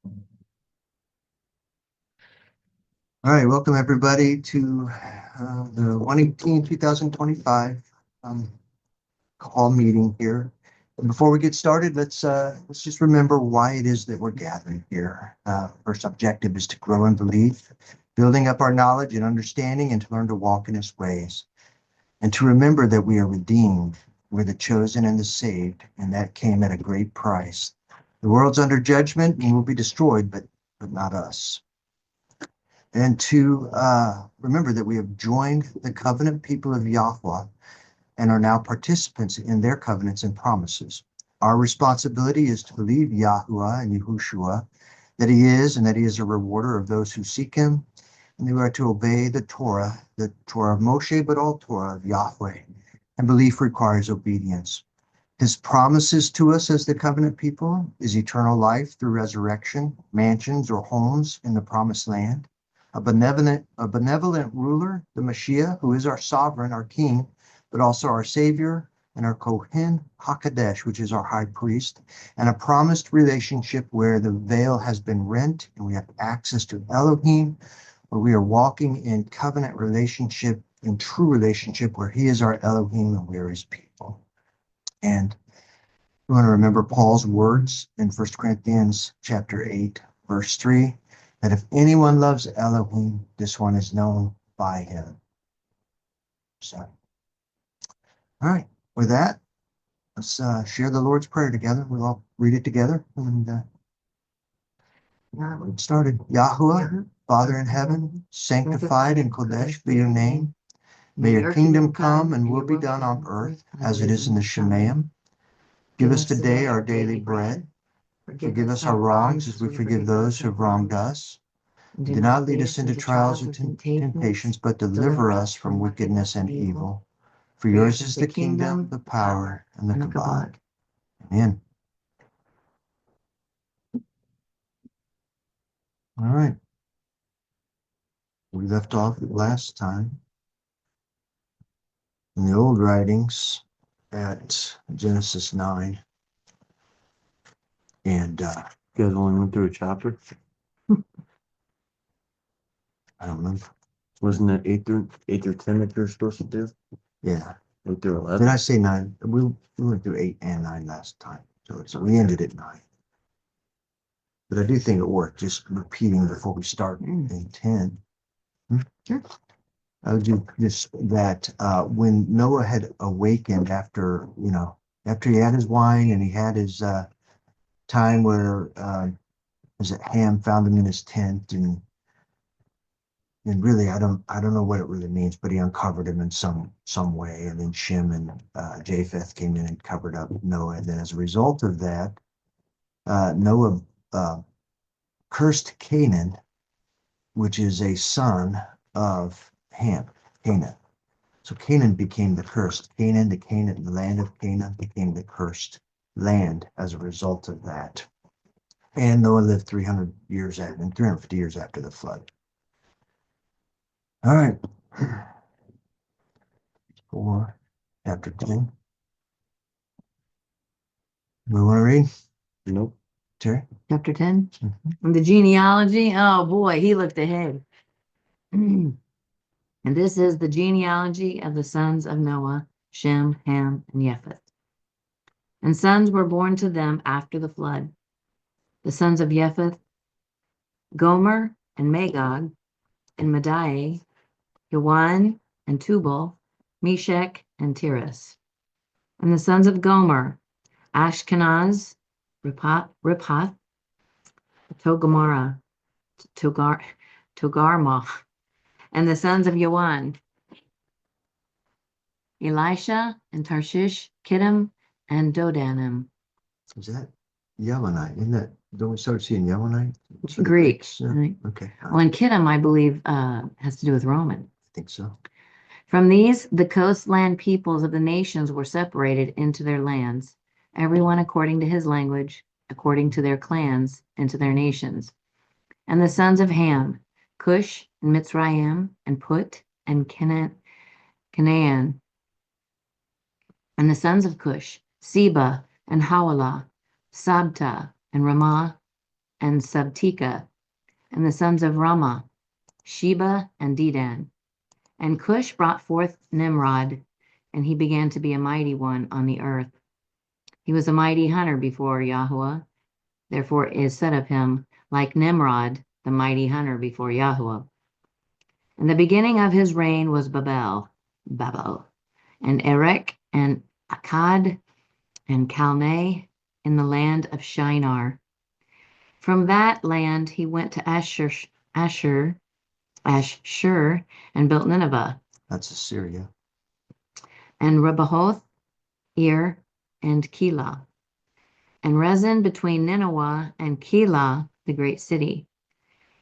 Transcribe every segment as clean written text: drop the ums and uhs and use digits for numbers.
All right, welcome everybody to the 1/18/2025 call meeting here. And before we get started, let's just remember why it is that we're gathering here. First objective is to grow in belief, building up our knowledge and understanding, and to learn to walk in His ways, and to remember that we are redeemed, we're the chosen and the saved, and that came at a great price. The world's under judgment and will be destroyed, but not us. And to remember that we have joined the covenant people of Yahweh and are now participants in their covenants and promises. Our responsibility is to believe Yahuwah and Yahushua, that He is and that He is a rewarder of those who seek Him, and we are to obey the Torah of Moshe, but all Torah of Yahweh. And belief requires obedience. His promises to us as the covenant people is eternal life through resurrection, mansions or homes in the promised land, a benevolent ruler, the Mashiach, who is our sovereign, our king, but also our savior, and our Kohen HaKadosh, which is our high priest, and a promised relationship where the veil has been rent and we have access to Elohim, where we are walking in covenant relationship, in true relationship, where He is our Elohim and we are His people. And we want to remember Paul's words in 1 Corinthians chapter 8, verse 3, that if anyone loves Elohim, this one is known by Him. So, all right, with that, let's share the Lord's Prayer together. We'll all read it together and get started. Yahuwah, Father in heaven, sanctified and Kodesh be your name. May your kingdom come and will be done on earth as it is in the Shemayim. Give us today our daily bread. Forgive us our wrongs as we forgive those who have wronged us. Do not lead us into trials or temptations, but deliver us from wickedness and evil. For yours is the kingdom, the power, and the kabod. Amen. All right. We left off last time in the old writings at Genesis 9. And you guys only went through a chapter? I don't remember. Wasn't it 8 through 10 that you're supposed to do? Yeah. 8 through 11. Did I say 9? We went through 8 and 9 last time. So we ended at 9. But I do think it worked, just repeating before we start in 10. Sure. I would do this, that when Noah had awakened after he had his wine and he had his time where was it Ham found him in his tent, and really I don't know what it really means, but he uncovered him in some way, and then Shem and Japheth came in and covered up Noah, and then as a result of that, Noah cursed Canaan, which is a son of Ham, Canaan. So Canaan became the cursed. The land of Canaan became the cursed land as a result of that. And Noah lived 350 years after the flood. All right. 4, chapter 10. We want to read? Nope. Terry? Chapter 10? Mm-hmm. The genealogy? Oh boy, he looked ahead. And this is the genealogy of the sons of Noah, Shem, Ham, and Japheth. And sons were born to them after the flood. The sons of Japheth, Gomer and Magog, and Madai, Yawan and Tubal, Meshech and Tiras. And the sons of Gomer, Ashkenaz, Riphath, Togarmah, and the sons of Yawan, Elisha and Tarshish, Kittim and Dodanim. Is that Yamanite? Isn't that, don't we start seeing Yamanite? Greek. Right? Okay. Well, and Kittim, I believe, has to do with Roman. I think so. From these, the coastland peoples of the nations were separated into their lands, everyone according to his language, according to their clans, and to their nations. And the sons of Ham, Cush, and Mitzrayim, and Put, and Canaan. And the sons of Cush, Seba, and Hawilah, Sabta, and Ramah, and Sabtika. And the sons of Rama, Sheba and Dedan. And Cush brought forth Nimrod, and he began to be a mighty one on the earth. He was a mighty hunter before Yahweh. Therefore it is said of him, like Nimrod, the mighty hunter before Yahweh. And the beginning of his reign was Babel, and Erech, and Akkad, and Calneh in the land of Shinar. From that land he went to Ashur, and built Nineveh, That's Assyria. and Rehoboth, Ir, and Keilah, and Rezin between Nineveh and Keilah, the great city.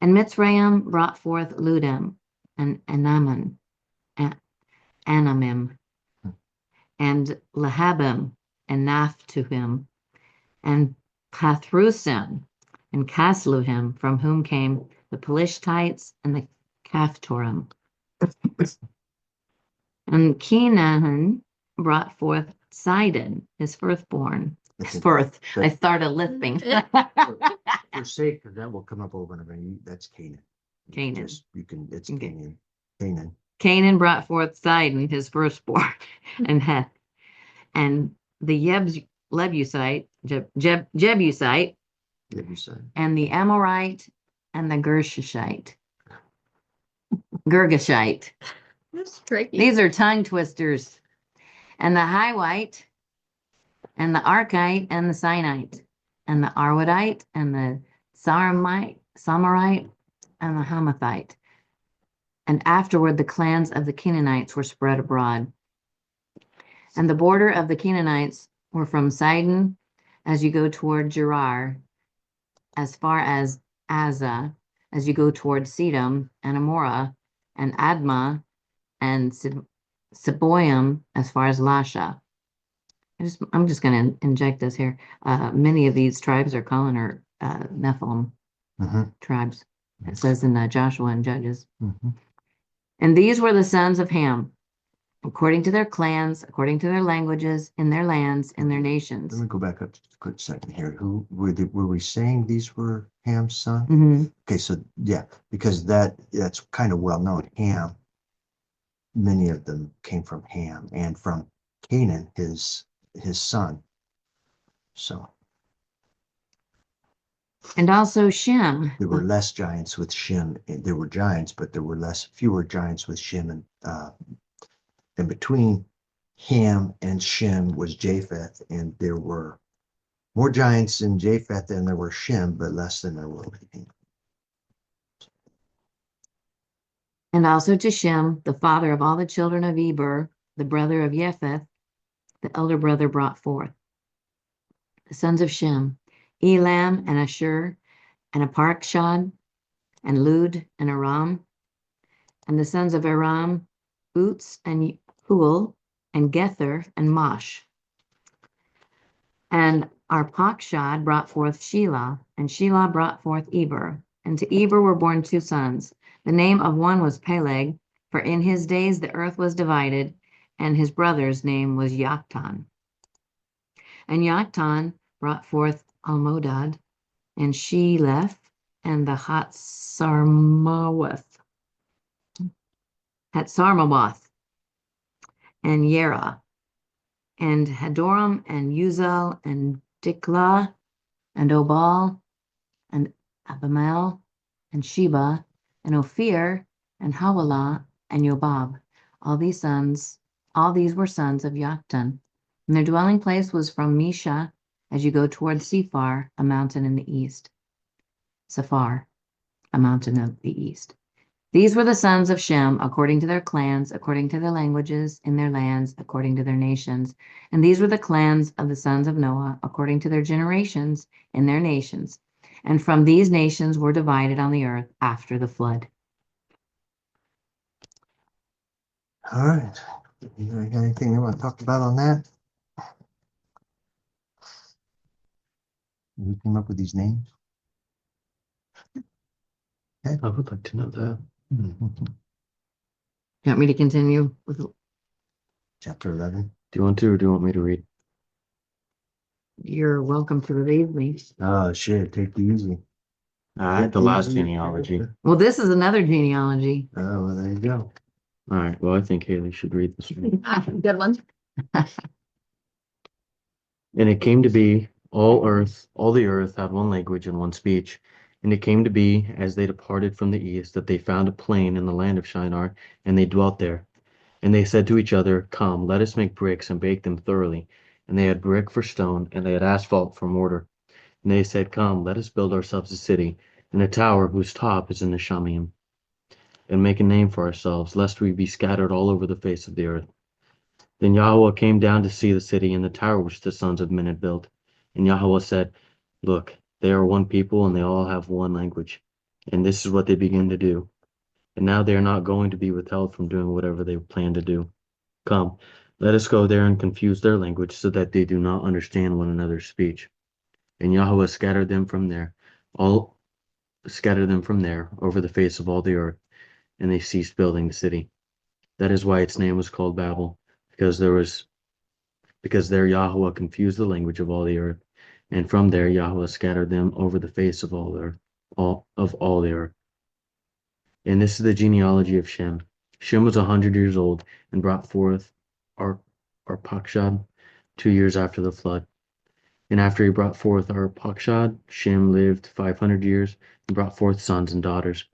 And Mitzrayim brought forth Ludim, and Anamim, and Lahabim, and Naphtuhim, and Pathrusim, and Casluhim, from whom came the Pelishtites and the Caphtorim. And Canaan brought forth Sidon, his firstborn. I started lisping. For sake of that will come up over and over. That's Canaan. Canaan. It's Okay. Canaan. Canaan brought forth Sidon, his firstborn, and Heth, and the Jebusite, and the Amorite, and the Girgashite. That's tricky. These are tongue twisters. And the Hivite, and the Arkite, and the Sinite, and the Arwadite, and the Samarite, and the Hamathite. And afterward the clans of the Canaanites were spread abroad. And the border of the Canaanites were from Sidon, as you go toward Gerar, as far as Azza, as you go toward Sedom, and Amorah, and Admah, and Seboim, as far as Lasha. I'm just going to inject this here. Many of these tribes are calling her Nephilim tribes. It says in Joshua and Judges. And these were the sons of Ham, according to their clans, according to their languages, in their lands, in their nations. Let me go back up just a quick second here. Who were we saying these were Ham's son? Mm-hmm. Okay, so yeah, because that's kind of well known. Ham, many of them came from Ham, and from Canaan, his son. So. And also Shem. There were less giants with Shem. There were giants, but there were fewer giants with Shem, and between Ham and Shem was Japheth, and there were more giants in Japheth than there were Shem, but less than there were with Ham. And also to Shem, the father of all the children of Eber, the brother of Japheth, the elder brother brought forth. The sons of Shem, Elam and Ashur, and Aparkshad, and Lud and Aram. And the sons of Aram, Uts and Hul, and Gether and Mosh. And Arpachshad brought forth Shelah, and Shelah brought forth Eber. And to Eber were born two sons. The name of one was Peleg, for in his days the earth was divided, and his brother's name was Yoktan. And Yoktan brought forth Almodad, and Sheleph, and the Hatsarmawath, and Yera, and Hadoram, and Uzel, and Diklah, and Obal, and Abimael, and Sheba, and Ophir, and Havilah, and Yobab. All these were sons of Yoktan. And their dwelling place was from Misha, as you go toward Sephar, a mountain in the east. Sephar, a mountain of the east. These were the sons of Shem, according to their clans, according to their languages, in their lands, according to their nations. And these were the clans of the sons of Noah, according to their generations, in their nations. And from these nations were divided on the earth after the flood. All right. You got anything you want to talk about on that? Who came up with these names? I would like to know that. You want me to continue with Chapter 11. Do you want to, or do you want me to read? You're welcome to relieve me. Oh, shit. Take it easy. The last genealogy. Well, this is another genealogy. Oh, well, there you go. All right. Well, I think Haley should read this one. Good one. And it came to be all the earth had one language and one speech. And it came to be, as they departed from the east, that they found a plain in the land of Shinar, and they dwelt there. And they said to each other, Come, let us make bricks and bake them thoroughly. And they had brick for stone, and they had asphalt for mortar. And they said, Come, let us build ourselves a city, and a tower whose top is in the Shamim, and make a name for ourselves, lest we be scattered all over the face of the earth. Then Yahweh came down to see the city and the tower which the sons of men had built. And Yahweh said, Look, they are one people, and they all have one language. And this is what they begin to do. And now they are not going to be withheld from doing whatever they plan to do. Come, let us go there and confuse their language, so that they do not understand one another's speech. And Yahweh scattered them from there over the face of all the earth, and they ceased building the city. That is why its name was called Babel, because there Yahweh confused the language of all the earth, and from there Yahweh scattered them over the face of all the earth, all the earth. And this is the genealogy of Shem. Shem was 100 years old and brought forth Arpachshad 2 years after the flood. And after he brought forth Arpachshad, Shem lived 500 years and brought forth sons and daughters.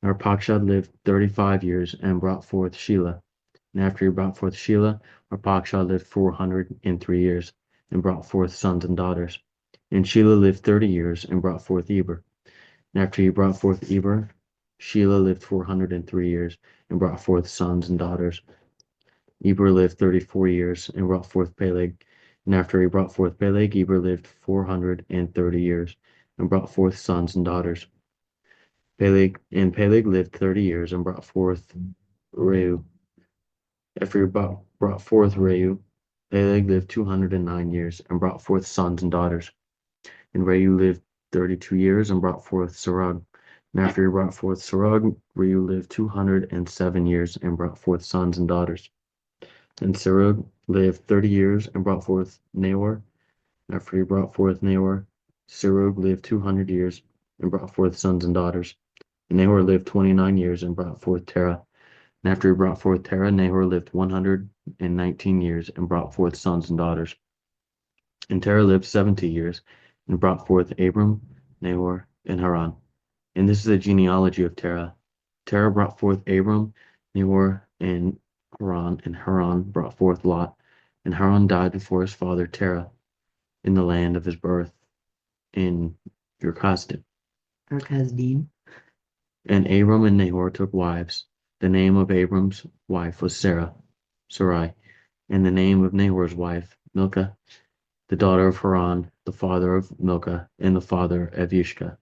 Arpachshad lived 35 years and brought forth Shelah. And after he brought forth Shelah, Arpachshad lived 403 years and brought forth sons and daughters. And Shelah lived 30 years and brought forth Eber. And after he brought forth Eber, Shelah lived 403 years and brought forth sons and daughters. Eber lived 34 years and brought forth Peleg. And after he brought forth Peleg, Eber lived 430 years and brought forth sons and daughters. Peleg lived 30 years and brought forth Reu. After he brought forth Reu, Peleg lived 209 years and brought forth sons and daughters. And Reu lived 32 years and brought forth Serug. And after he brought forth Serug, Reu lived 207 years and brought forth sons and daughters. And Serug lived 30 years and brought forth Nahor. And after he brought forth Nahor, Serug lived 200 years and brought forth sons and daughters. And Nahor lived 29 years and brought forth Terah. And after he brought forth Terah, Nahor lived 119 years and brought forth sons and daughters. And Terah lived 70 years and brought forth Abram, Nahor, and Haran. And this is the genealogy of Terah. Terah brought forth Abram, Nahor, and Haran brought forth Lot. And Haran died before his father Terah in the land of his birth in Ur-Kasdim. Ur-Kasdim. And Abram and Nahor took wives. The name of Abram's wife was Sarai, and the name of Nahor's wife, Milcah, the daughter of Haran, the father of Milcah, and the father of Yiscah.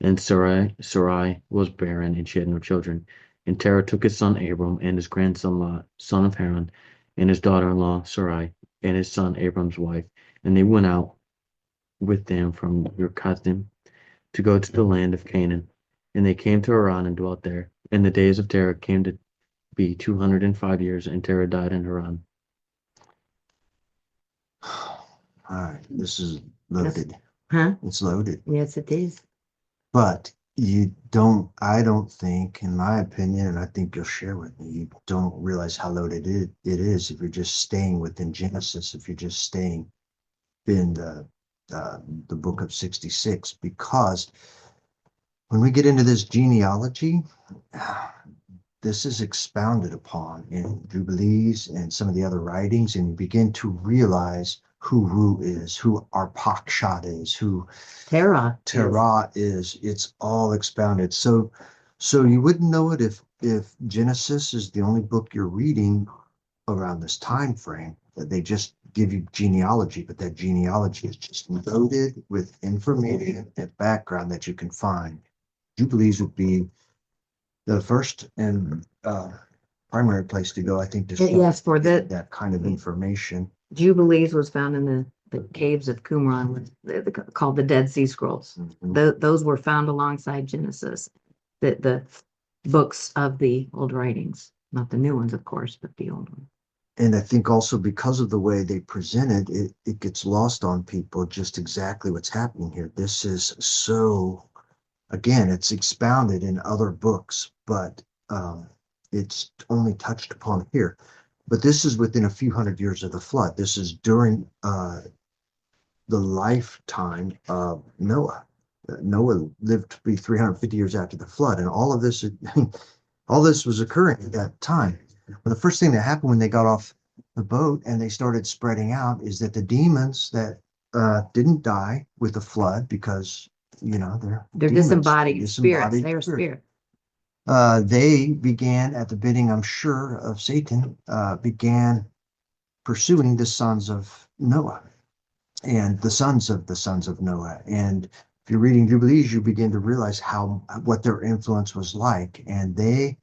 And Sarai was barren, and she had no children. And Terah took his son Abram, and his grandson Lot, son of Haran, and his daughter-in-law Sarai, and his son Abram's wife, and they went out with them from Ur-Kasdim to go to the land of Canaan. And they came to Haran and dwelt there. And the days of Terah came to be 205 years, and Terah died in Haran. All right, this is loaded. Huh? It's loaded. Yes, it is. But I don't think, in my opinion, and I think you'll share with me, you don't realize how loaded it is if you're just staying within Genesis, if you're just staying in the book of 66, because when we get into this genealogy, this is expounded upon in Jubilees and some of the other writings, and you begin to realize who Ru is, who Arpachshad is, who Terah is. It's all expounded. So you wouldn't know it if Genesis is the only book you're reading around this time frame, that they just give you genealogy, but that genealogy is just loaded with information and background that you can find. Jubilees would be the first and primary place to go, I think, to Yes, for that kind of information. Jubilees was found in the caves of Qumran, called the Dead Sea Scrolls. Mhm. Those were found alongside Genesis, the books of the old writings, not the new ones, of course, but the old ones. And I think also because of the way they present it, it gets lost on people just exactly what's happening here. This is so, again, it's expounded in other books, but it's only touched upon here. But this is within a few hundred years of the flood. This is during the lifetime of Noah. Noah lived to be 350 years after the flood, and all of this, all this was occurring at that time. Well, the first thing that happened when they got off the boat and they started spreading out is that the demons that didn't die with the flood, because They're demons, disembodied spirits. disembodied They are spirits. spirits. They began at the bidding, I'm sure, of Satan, began pursuing the sons of Noah and the sons of Noah. And if you're reading Jubilees, you begin to realize what their influence was like. And they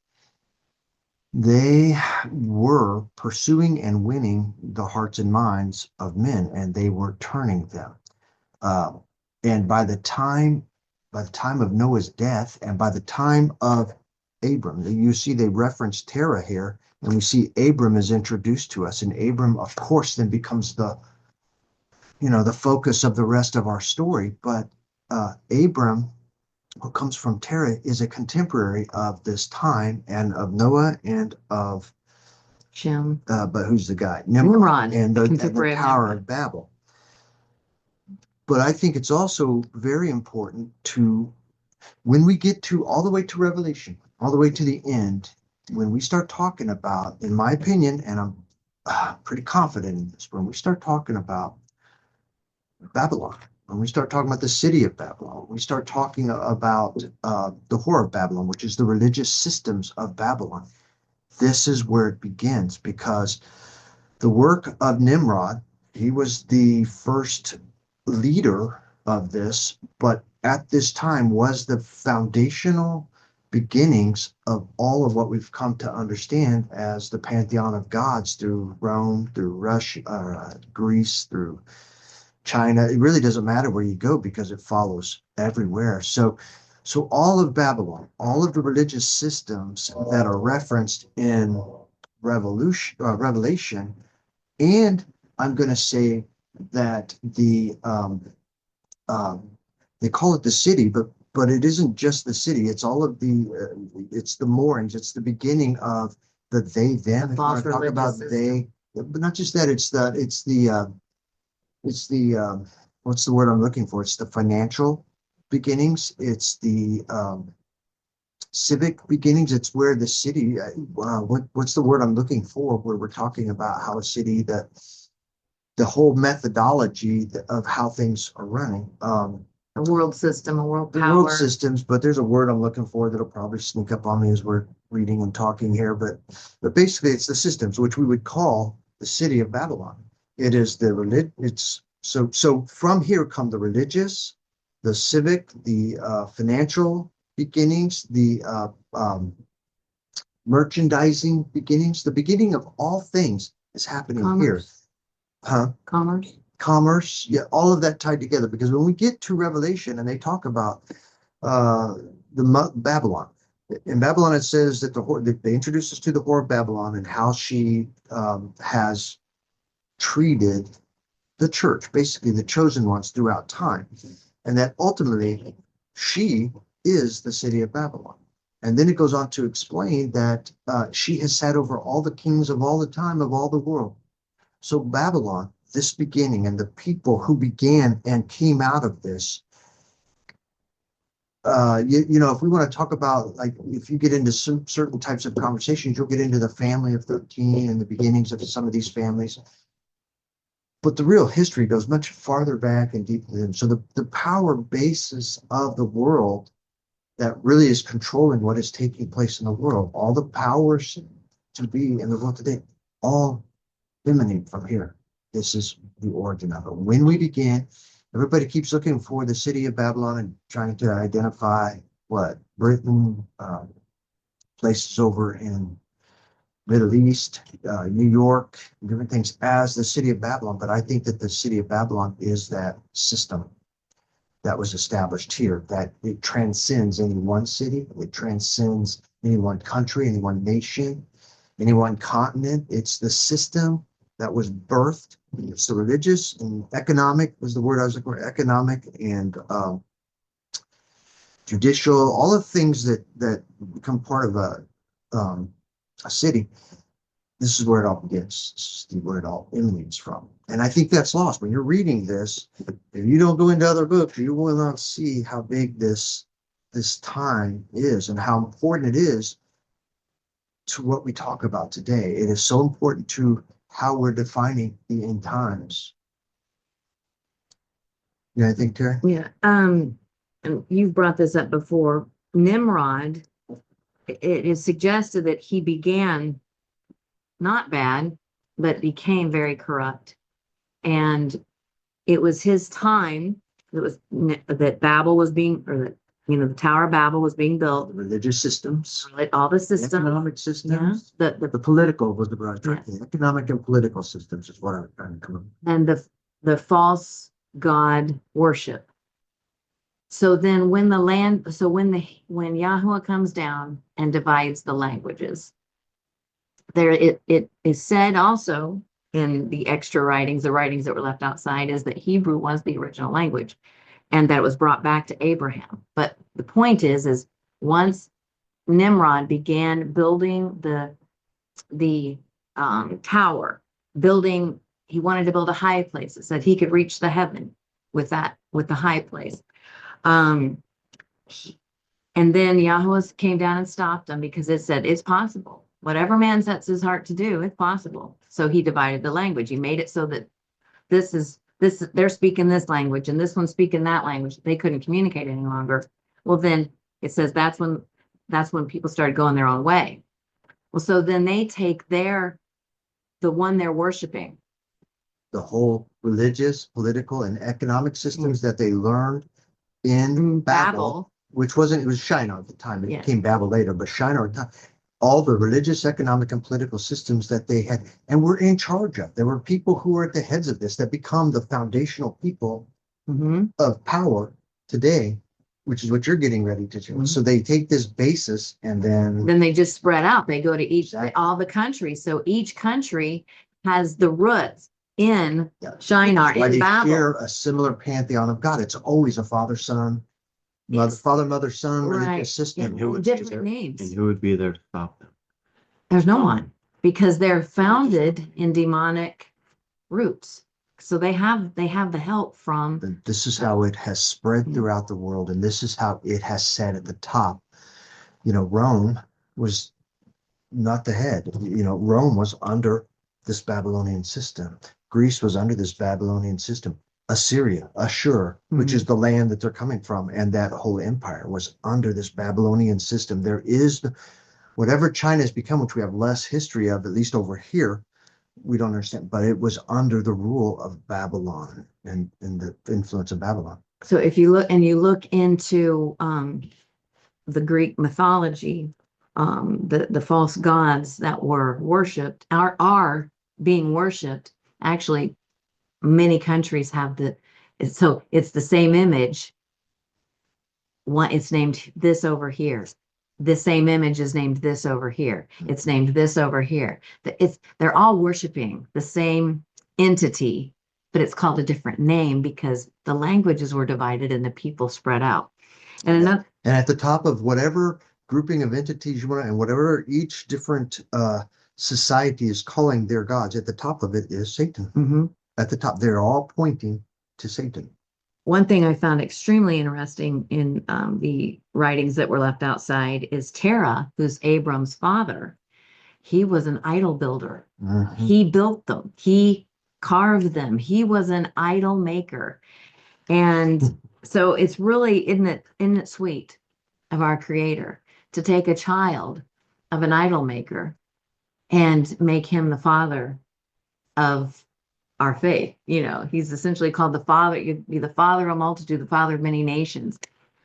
were pursuing and winning the hearts and minds of men, and they were turning them. Uh, and by the time of Noah's death, and by the time of Abram, you see they reference Terah here, and we see Abram is introduced to us, and Abram, of course, then becomes the focus of the rest of our story. But Abram, who comes from Terah, is a contemporary of this time and of Noah and of Shem. but who's the guy? Nimrod, and the contemporary of Tower Nimrod. of Babel. But I think it's also very important to, when we get to all the way to Revelation, all the way to the end, when we start talking about, in my opinion, and I'm pretty confident in this, when we start talking about Babylon, when we start talking about the city of Babylon, when we start talking about the whore of Babylon, which is the religious systems of Babylon, this is where it begins, because the work of Nimrod, he was the first leader of this, but at this time was the foundational beginnings of all of what we've come to understand as the pantheon of gods through Rome, through Russia, Greece, through China. It really doesn't matter where you go because it follows everywhere. So all of Babylon, all of the religious systems that are referenced in Revelation, and I'm going to say that they call it the city, but it isn't just the city. It's all of it's the moorings. It's the beginning of the they them. If you want to talk about they, but not just that. It's the what's the word I'm looking for? It's the financial beginnings. It's the civic beginnings. It's where the city. What's the word I'm looking for? Where we're talking about how a city, the whole methodology of how things are running. A world system, a world The power. world systems, but there's a word I'm looking for that'll probably sneak up on me as we're reading and talking here. But basically, it's the systems, which we would call the city of Babylon. It is the religion. It's so from here come the religious, the civic, the financial beginnings, the merchandising beginnings. The beginning of all things is happening here. Commerce. Huh? Commerce, yeah, all of that tied together. Because when we get to Revelation and they talk about Babylon, in Babylon it says that they introduce us to the whore of Babylon and how she has treated the church, basically the chosen ones throughout time, and that ultimately she is the city of Babylon. And then it goes on to explain that she has sat over all the kings of all the time of all the world. So Babylon, this beginning, and the people who began and came out of this, if we want to talk about, like, if you get into some certain types of conversations, you'll get into the family of 13 and the beginnings of some of these families. But the real history goes much farther back and deeper than. So the power basis of the world that really is controlling what is taking place in the world, all the powers to be in the world today, all emanate from here. This is the origin of it. When we began, everybody keeps looking for the city of Babylon and trying to identify what Britain, places over in Middle East, New York, different things as the city of Babylon. But I think that the city of Babylon is that system that was established here, that it transcends any one city, it transcends any one country, any one nation. any one continent. It's the system that was birthed. It's the religious and economic was the word I was looking for, economic and judicial, all the things that become part of a city. This is where it all begins. This is where it all emanates from. And I think that's lost when you're reading this. If you don't go into other books, you will not see how big this time is and how important it is to what we talk about today. It is so important to how we're defining the end times. Yeah, I think, Terry? Yeah. And you've brought this up before. Nimrod, it is suggested that he began not bad, but became very corrupt. And it was his time that Babel was being, or that, the Tower of Babel was being built. The religious systems, All the the systems. economic systems, Yeah, the political was the word. Yes. The economic and political systems is what I was trying to come up with. and the false god worship. So then when when Yahweh comes down and divides the languages, there it is said also in the extra writings, the writings that were left outside, is that Hebrew was the original language and that it was brought back to Abraham. But the point is once Nimrod began building the tower, he wanted to build a high place. It said he could reach the heaven with the high place. And then Yahweh came down and stopped him because it said it's possible. Whatever man sets his heart to do, it's possible. So he divided the language. He made it so that they're speaking this language and this one's speaking that language. They couldn't communicate any longer. Well, then it says that's when people started going their own way. Well, so then they take the one they're worshiping. The whole religious, political, and economic systems that they learned in Babel, which it was Shinar at the time. It became Babel later, but Shinar at the time. All the religious, economic, and political systems that they had and were in charge of. There were people who were at the heads of this that become the foundational people of power today, which is what you're getting ready to do. So they take this basis and then they just spread out. They go to all the countries. So each country has the roots in Shinar, in Babel. Share a similar pantheon of God. It's always a father, son, mother, son, religious system. Yeah, different names. And who would be there to stop them? There's no one, because they're founded in demonic roots. So they have the help from. This is how it has spread throughout the world, and this is how it has sat at the top. Rome was not the head. Rome was under this Babylonian system. Greece was under this Babylonian system. Assyria, Ashur, which is the land that they're coming from, and that whole empire was under this Babylonian system. There is whatever China has become, which we have less history of, at least over here, we don't understand, but it was under the rule of Babylon and the influence of Babylon. So if you look into the Greek mythology, the false gods that were worshipped are being worshipped. Actually, many countries have so it's the same image. It's named this over here. The same image is named this over here. It's named this over here. They're all worshiping the same entity, but it's called a different name because the languages were divided and the people spread out. And at the top of whatever grouping of entities you want, and whatever each different society is calling their gods, at the top of it is Satan. At the top, they're all pointing to Satan. One thing I found extremely interesting in the writings that were left outside is Terah, who's Abram's father. He was an idol builder. He built them. He carved them. He was an idol maker. And so it's really, isn't it sweet of our Creator to take a child of an idol maker and make him the father of our faith. He's essentially called the father. You'd be the father of a multitude, the father of many nations.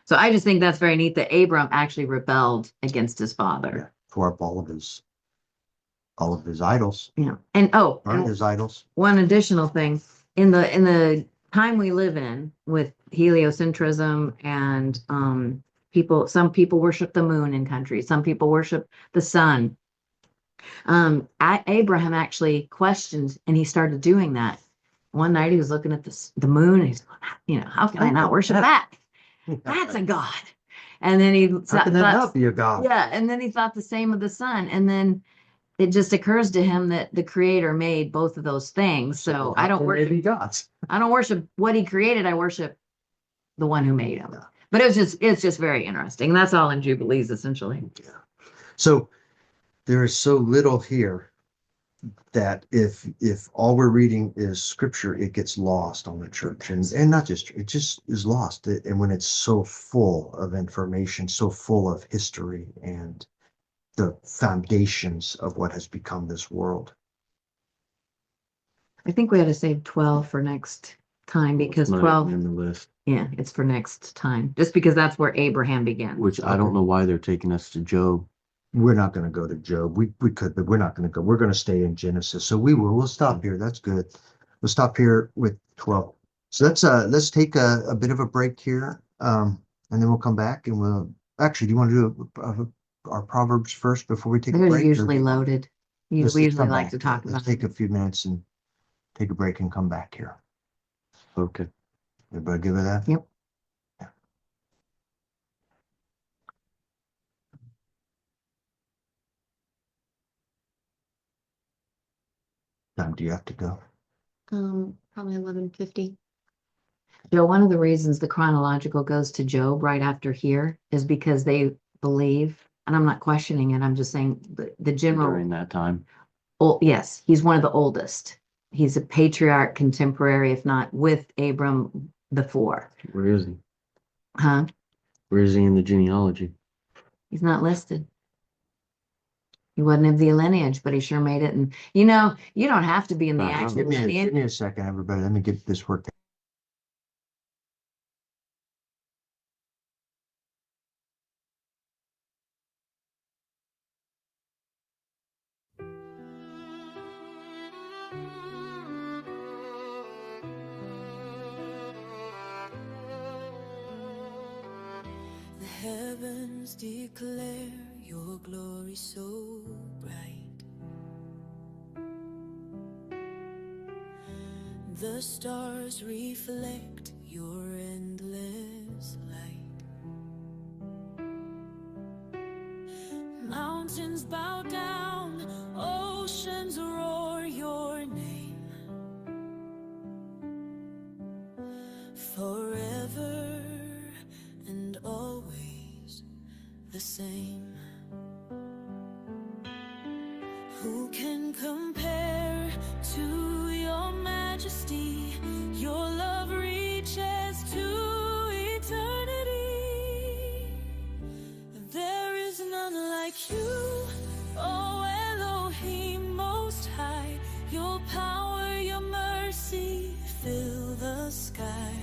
So I just think that's very neat that Abram actually rebelled against his father. Tore up all of his idols. And his idols. One additional thing in the time we live in with heliocentrism and some people worship the moon in countries, some people worship the sun. Abraham actually questioned, and he started doing that. One night he was looking at the moon, and he's going, how can I not worship that? That's a god. And then he How can that not be a god? yeah, and then he thought the same of the sun, and then it just occurs to him that the creator made both of those things. So I don't worship gods. I don't worship what he created. I worship the one who made him. Yeah. But it's just very interesting. That's all in Jubilees, essentially. Yeah. So there is so little here that if all we're reading is scripture, it gets lost on the church, and not just, it just is lost. And when it's so full of information, so full of history and the foundations of what has become this world. I think we had to save 12 for next time because It's not 12, in the list, yeah, it's for next time. Just because that's where Abraham began. which I don't know why they're taking us to Job. We're not going to go to Job. We could, but we're not going to go. We're going to stay in Genesis. So we'll stop here. That's good. We'll stop here with 12. So let's take a bit of a break here. And then we'll come back and we'll actually, do you want to do our Proverbs first before we take a They're break? usually loaded. We Let's usually come like back. to talk Let's about take a it. few minutes and take a break and come back here. Okay. Everybody good with that? Yep. Yeah. Time do you have to go? Probably 11:50. Joe, one of the reasons the chronological goes to Job right after here is because they believe, and I'm not questioning it, I'm just saying the general, During that time. yes, he's one of the oldest. He's a patriarch contemporary, if not with Abram before. Where is he? Huh? Where is he in the genealogy? He's not listed. He wasn't of the lineage, but he sure made it. And you don't have to be in the Uh-huh. actual Give me lineage. a second, everybody. Let me get this worked out. The heavens declare your glory so bright. The stars reflect your endless light. Mountains bow down, oceans roar your name. Forever and always the same. Who can compare to your majesty? Your love reaches to eternity. There is none like you, oh Elohim Most High. Your power, your mercy fill the sky.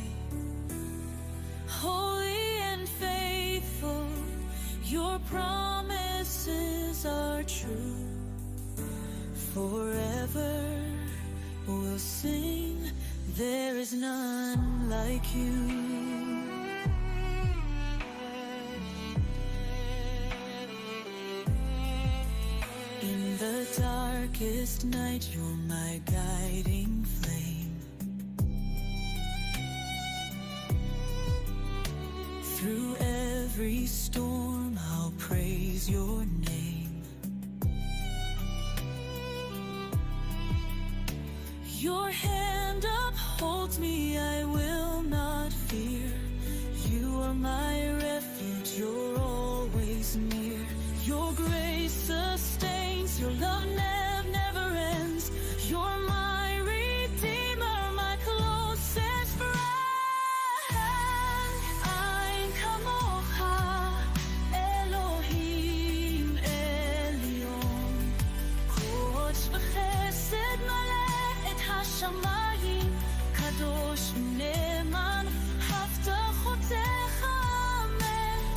Holy and faithful, your promises are true. Forever we'll sing, there is none like you. In the darkest night, you're my guiding flame. Through every storm, I'll praise your name. Your hand upholds me, I will not fear. You are my refuge, you're always near. Your grace sustains, your love never ends. You're my redeemer, my closest friend. Ein kamocha, Elohim Elyon. Kodesh v'chesed maleh et hashamayim. Kadosh u'ne'eman, הבטחותיך אמת.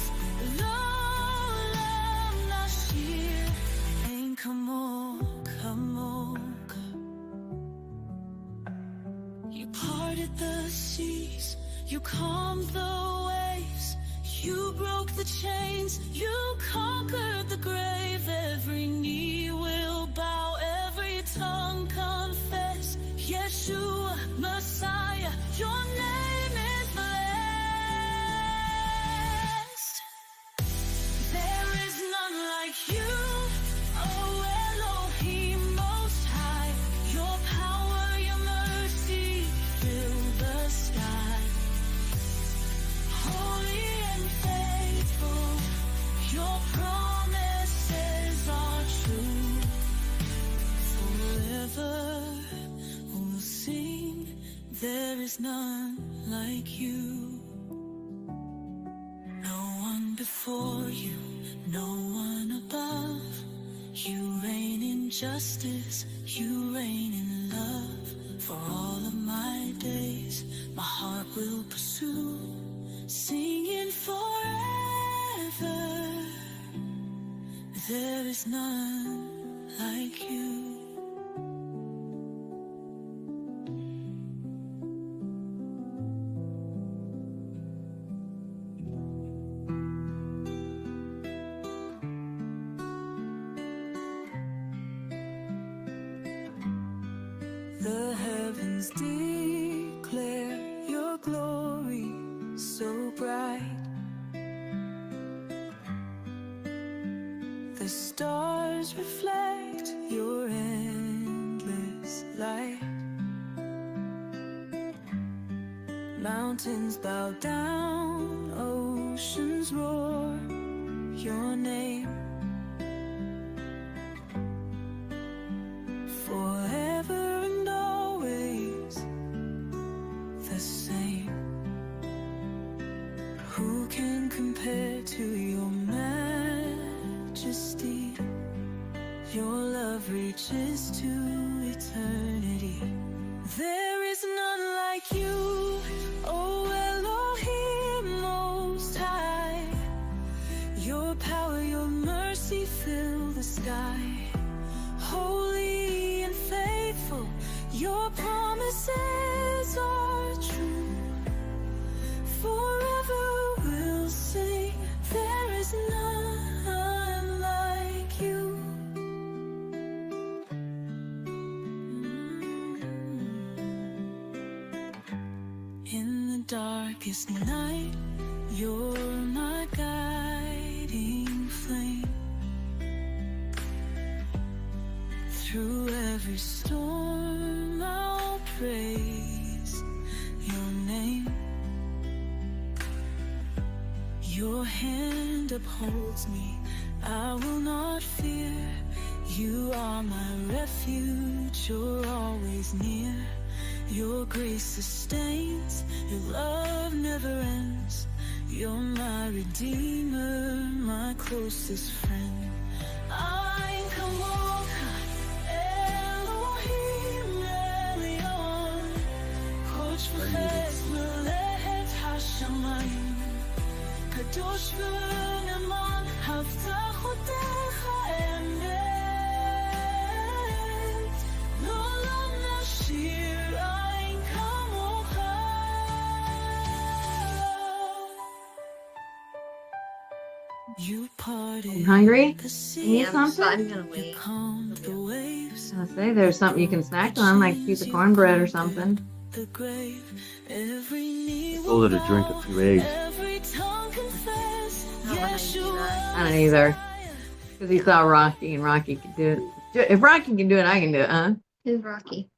לעולם נשיר, אין כמוך. You parted the seas, you calmed the waves. You broke the chains, you conquered the grave. Every knee will bow, every tongue confess. Yeshua, Messiah, your name is blessed. There is none like you, oh Elohim Most High. Your power, your mercy fill the sky. Holy and faithful, your promises are true. Forever we'll sing, there is none like you. No one before you, no one above. You reign in justice, you reign in love. For all of my days, my heart will pursue, singing forever. There is none like you. The heavens declare your glory so bright. The stars reflect your endless light. Mountains bow down, oceans roar your name. Forever and always the same. Who can compare to your majesty? Your love reaches to eternity. There is none like you, oh Elohim Most High. Your power, your mercy fill the sky. Holy and faithful, your promises are true. Forever we'll sing, there is none like you. In the darkest night, you're my guiding flame. Through every storm, I'll praise your name. Your hand upholds me, I will not fear. You are my refuge, you're always near. Your grace sustains, your love never ends. You're my redeemer, my closest friend. I'm Kamoka, Elohim Elyon, Koch v'ches melech hashamayim, Kadosh v'neman havtachotecha emet, L'olam nashir ein kamocha. You parted You hungry? the sea, Need something? I'm gonna you wait. calmed the waves. I say there's something you can snack on, like a piece of cornbread or something. The grave, every knee I told her to drink a few eggs. every tongue confess. Not when I do that. I don't either. Because he saw Rocky and Rocky could do it. If Rocky can do it, I can do it, huh? Who's Rocky?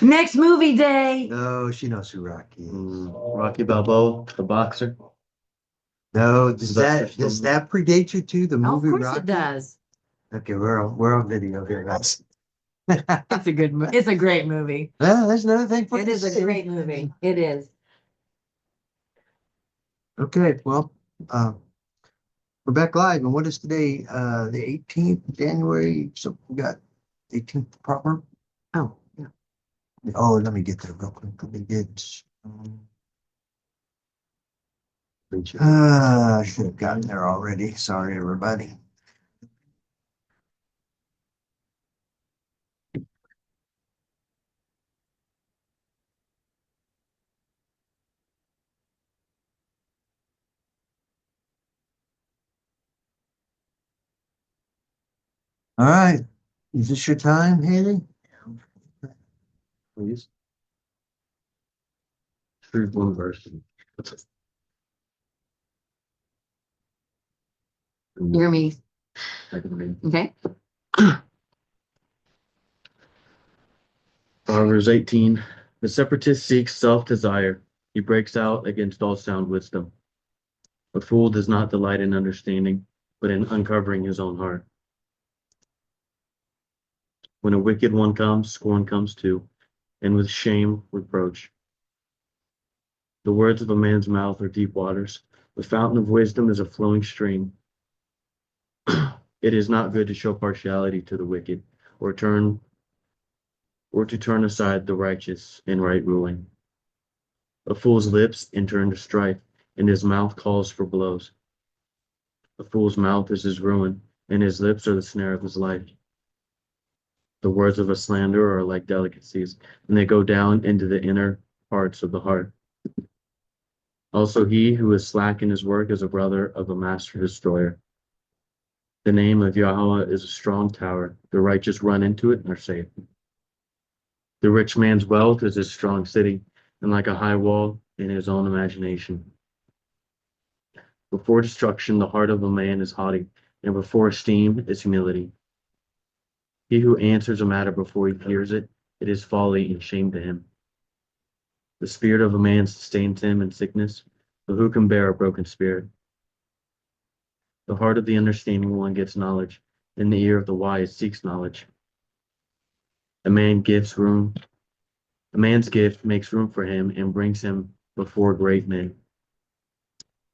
Next movie day. No, she knows who Rocky is. Rocky Balboa, the boxer. No, does Sylvester does Stallone. that predate you to the Oh, of movie course Rocky? it does. Okay, we're on video here, guys. It's a good movie. It's a great movie. Well, there's another thing for It you is to a see. great movie. It is. Okay, well, we're back live, and what is today? The 18th January. So we got 18th proper. Oh, yeah. Oh, let me get there real quick. Let me get. I should have gotten there already. Sorry, everybody. All right. Is this your time, Haley? Please. Read one verse. You hear me? I can read. Okay. Proverbs 18. The separatist seeks self-desire. He breaks out against all sound wisdom. A fool does not delight in understanding, but in uncovering his own heart. When a wicked one comes, scorn comes too, and with shame, reproach. The words of a man's mouth are deep waters. The fountain of wisdom is a flowing stream. It is not good to show partiality to the wicked, or to turn aside the righteous in right ruling. A fool's lips enter into strife, and his mouth calls for blows. A fool's mouth is his ruin, and his lips are the snare of his life. The words of a slanderer are like delicacies, and they go down into the inner parts of the heart. Also, he who is slack in his work is a brother of a master destroyer. The name of Yahweh is a strong tower. The righteous run into it and are safe. The rich man's wealth is his strong city, and like a high wall in his own imagination. Before destruction, the heart of a man is haughty, and before esteem is humility. He who answers a matter before he hears it, it is folly and shame to him. The spirit of a man sustains him in sickness, but who can bear a broken spirit? The heart of the understanding one gets knowledge, and the ear of the wise seeks knowledge. A man's gift makes room for him and brings him before great men.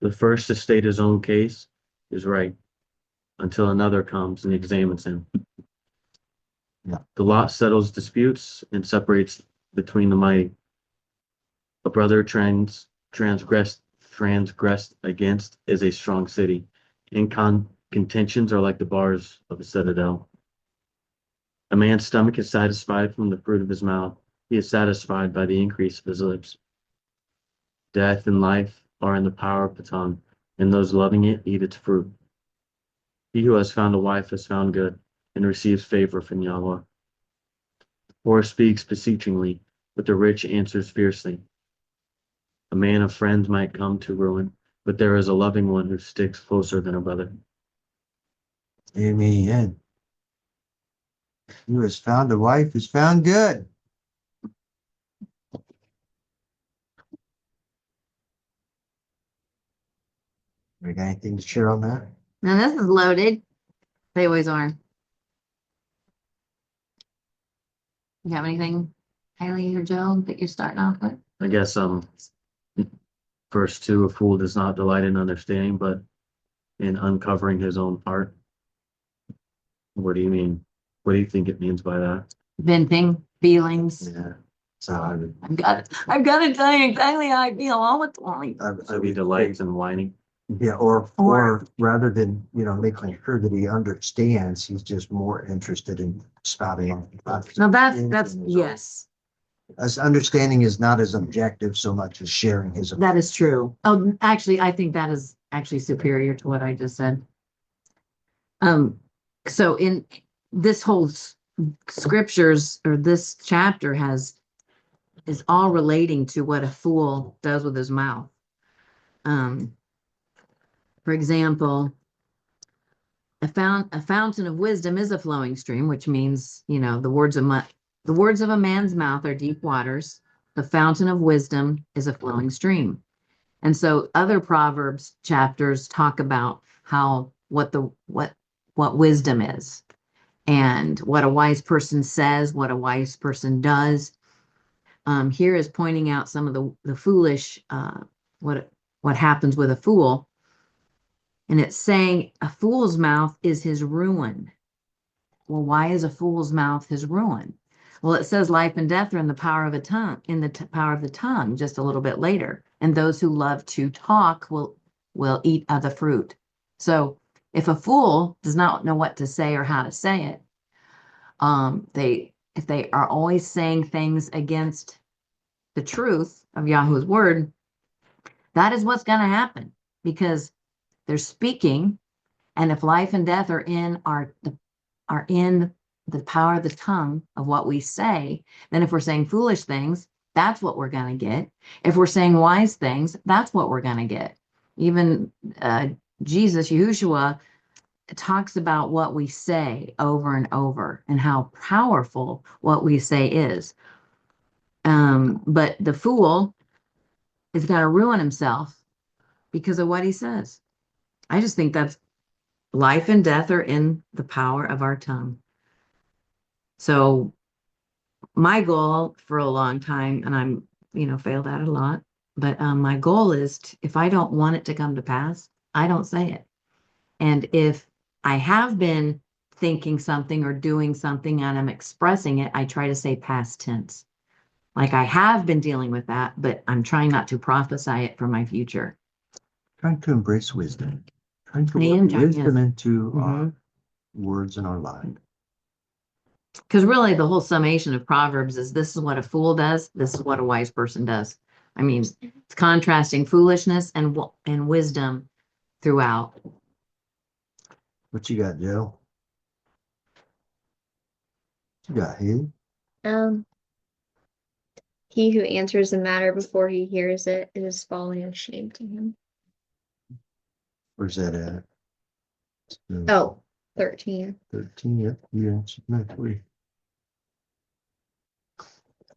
The first to state his own case is right, until another comes and examines him. Yeah. The lot settles disputes and separates between the mighty. A brother transgressed against is a strong city, and contentions are like the bars of a citadel. A man's stomach is satisfied from the fruit of his mouth. He is satisfied by the increase of his lips. Death and life are in the power of the tongue, and those loving it eat its fruit. He who has found a wife has found good, and receives favor from Yahweh. The poor speaks beseechingly, but the rich answers fiercely. A man of friends might come to ruin, but there is a loving one who sticks closer than a brother. Amen. Who has found a wife has found good. We got anything to share on that? Now this is loaded. They always are. You have anything, Haley or Joe, that you're starting off with? I guess verse 2, a fool does not delight in understanding, but in uncovering his own heart. What do you mean? What do you think it means by that? Venting feelings. Yeah. So I would, I've got to tell you exactly how I feel all the time. So he delights in whining. yeah, or rather than, making sure that he understands, he's just more interested in spouting off. Now that's yes, As understanding is not as objective so much as sharing his. that is true. Oh, actually, I think that is actually superior to what I just said. So in this whole scriptures or this chapter is all relating to what a fool does with his mouth. For example, a fountain of wisdom is a flowing stream, which means, the words of a man's mouth are deep waters. The fountain of wisdom is a flowing stream. And so other Proverbs chapters talk about how what wisdom is and what a wise person says, what a wise person does. Here is pointing out some of the foolish, what happens with a fool. And it's saying a fool's mouth is his ruin. Well, why is a fool's mouth his ruin? Well, it says life and death are in the power of a tongue, power of the tongue, just a little bit later. And those who love to talk will eat of the fruit. So if a fool does not know what to say or how to say it, if they are always saying things against the truth of Yahweh's word, that is what's going to happen, because they're speaking. And if life and death are in are in the power of the tongue of what we say, then if we're saying foolish things, that's what we're going to get. If we're saying wise things, that's what we're going to get. Even Jesus, Yahushua, talks about what we say over and over and how powerful what we say is. But the fool is going to ruin himself because of what he says. I just think that's life and death are in the power of our tongue. So my goal for a long time, and I'm, failed at it a lot, but my goal is if I don't want it to come to pass, I don't say it. And if I have been thinking something or doing something and I'm expressing it, I try to say past tense. Like I have been dealing with that, but I'm trying not to prophesy it for my future. Trying to embrace wisdom. Trying to I work am trying, wisdom yes. into our Mhm. words in our life. Because really, the whole summation of Proverbs is this is what a fool does, this is what a wise person does. I mean, it's contrasting foolishness and wisdom throughout. What you got, Joe? What you got, Haley? Um, he who answers a matter before he hears it is folly and shame to him. Where's that at? Oh, 13. 13, yep. You answered that.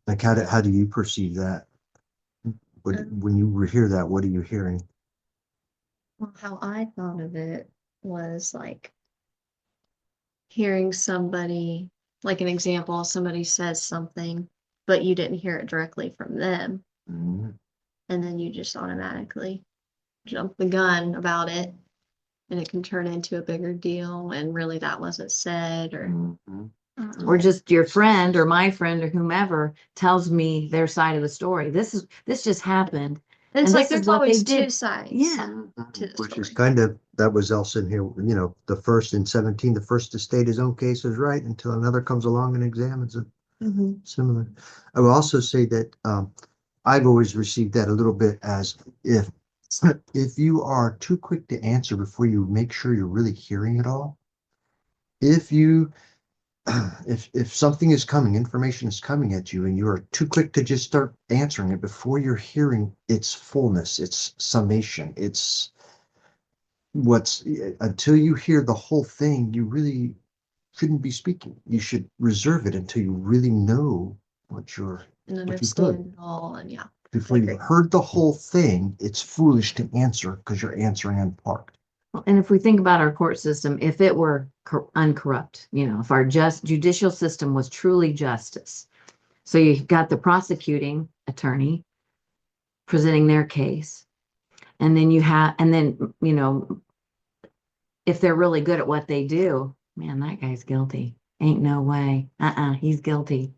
Like, how do you perceive that? When you hear that, what are you hearing? Well, how I thought of it was like hearing somebody, like an example, somebody says something, but you didn't hear it directly from them. Mhm. And then you just automatically jump the gun about it. And it can turn into a bigger deal. And really, that wasn't said, or Mhm. Or just your friend or my friend or whomever tells me their side of the story. This just happened. And it's And like this is there's what they always two did. sides Yeah. to the Which is story. kind of, that was also in here, the first in 17, the first to state his own case is right until another comes along and examines it. Mhm. Similar. I will also say that I've always received that a little bit as if you are too quick to answer before you make sure you're really hearing it all. If you if something is coming, information is coming at you, and you are too quick to just start answering it before you're hearing its fullness, its summation, its what's until you hear the whole thing, you really shouldn't be speaking. You should reserve it until you really know what you're And what you've heard. understand it all. And yeah, Before I you've agree. heard the whole thing, it's foolish to answer because you're answering in part. And if we think about our court system, if it were uncorrupt, if our judicial system was truly justice. So you've got the prosecuting attorney presenting their case. And then if they're really good at what they do, man, that guy's guilty. Ain't no way. He's guilty.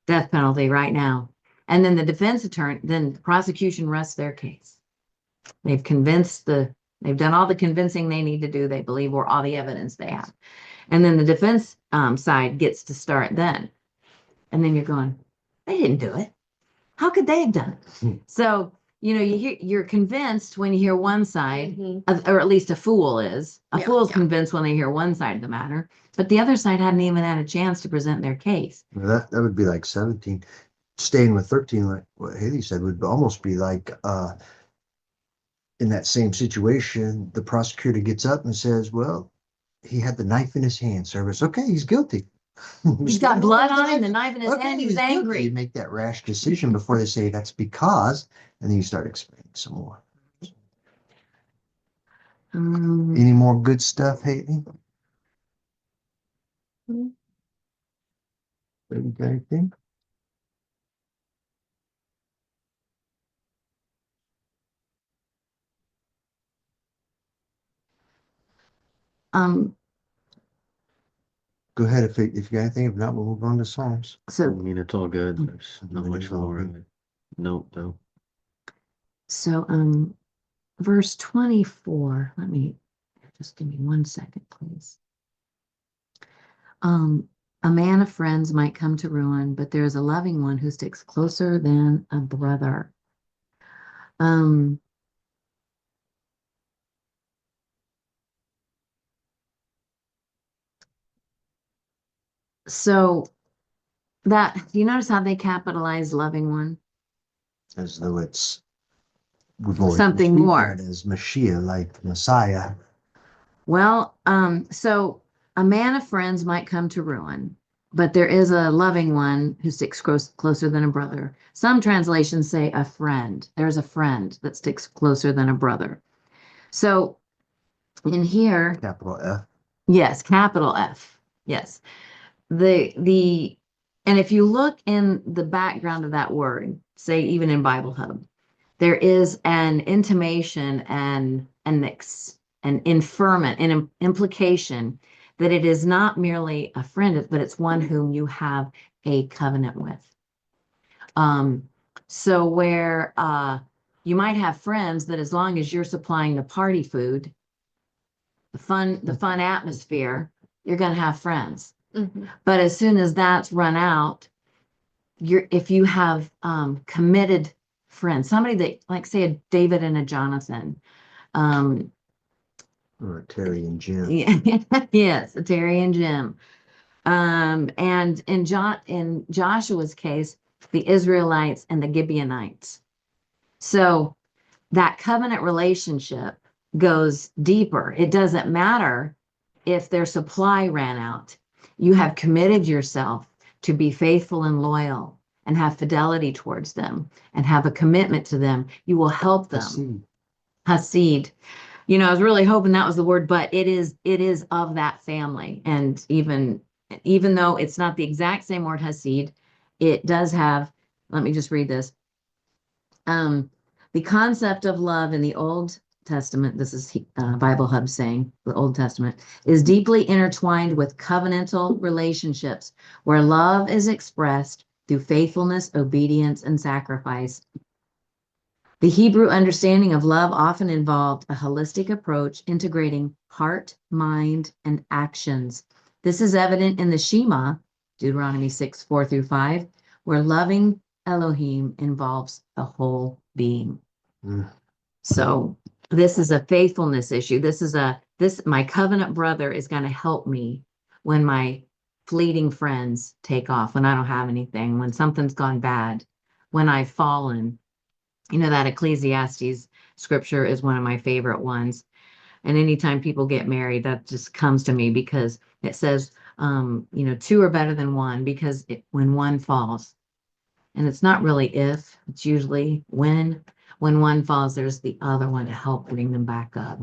Death penalty right now. And then the defense attorney, then the prosecution rests their case. They've done all the convincing they need to do. They believe or all the evidence they have. And then the defense side gets to start then. And then you're going, they didn't do it. How could they have done it? So, you're convinced when you hear one side, or at least a fool is. A Yeah, fool's yeah. convinced when they hear one side of the matter, but the other side hadn't even had a chance to present their case. That would be like 17. Staying with 13, like what Haley said, would almost be like in that same situation, the prosecutor gets up and says, well, he had the knife in his hand, sir. It's okay, he's guilty. He's got blood on him, the knife in his hand, he was guilty. angry. You make that rash decision before they say that's because, and then you start explaining some more. Any more good stuff, Haley? Mhm. You got anything? Um, Go ahead if you got anything. If not, we'll move on to Psalms. I so mean, it's all good. There's not much more of it. Note though. so verse 24. Let me just give me 1 second, please. A man of friends might come to ruin, but there is a loving one who sticks closer than a brother. Um, So that, do you notice how they capitalize loving one? As though it's we've always Something perceived more. that as Mashiach, like Messiah. Well, so a man of friends might come to ruin, but there is a loving one who sticks closer than a brother. Some translations say a friend. There's a friend that sticks closer than a brother. So in here, Capital F. yes, capital F. Yes. The and if you look in the background of that word, say even in Bible Hub, there is an intimation and an inferment, an implication that it is not merely a friend, but it's one whom you have a covenant with. So where you might have friends that as long as you're supplying the party food, the fun atmosphere, you're going to have friends. Mhm. But as soon as that's run out, if you have committed friends, somebody that like say a David and a Jonathan, um, Or Terry and Jim. yes, a Terry and Jim, and in Joshua's case, the Israelites and the Gibeonites. So that covenant relationship goes deeper. It doesn't matter if their supply ran out. You have committed yourself to be faithful and loyal and have fidelity towards them and have a commitment to them. You will help them. Hasid. You know, I was really hoping that was the word, but it is of that family. And even though it's not the exact same word Hasid, it does have, let me just read this. The concept of love in the Old Testament, this is Bible Hub saying, the Old Testament, is deeply intertwined with covenantal relationships where love is expressed through faithfulness, obedience, and sacrifice. The Hebrew understanding of love often involved a holistic approach integrating heart, mind, and actions. This is evident in the Shema, Deuteronomy 6:4-5, where loving Elohim involves the whole being. Mm. So this is a faithfulness issue. My covenant brother is going to help me when my fleeting friends take off, when I don't have anything, when something's gone bad, when I've fallen. You know, that Ecclesiastes scripture is one of my favorite ones. And anytime people get married, that just comes to me because it says, two are better than one because when one falls, and it's not really if, it's usually when one falls, there's the other one to help bring them back up.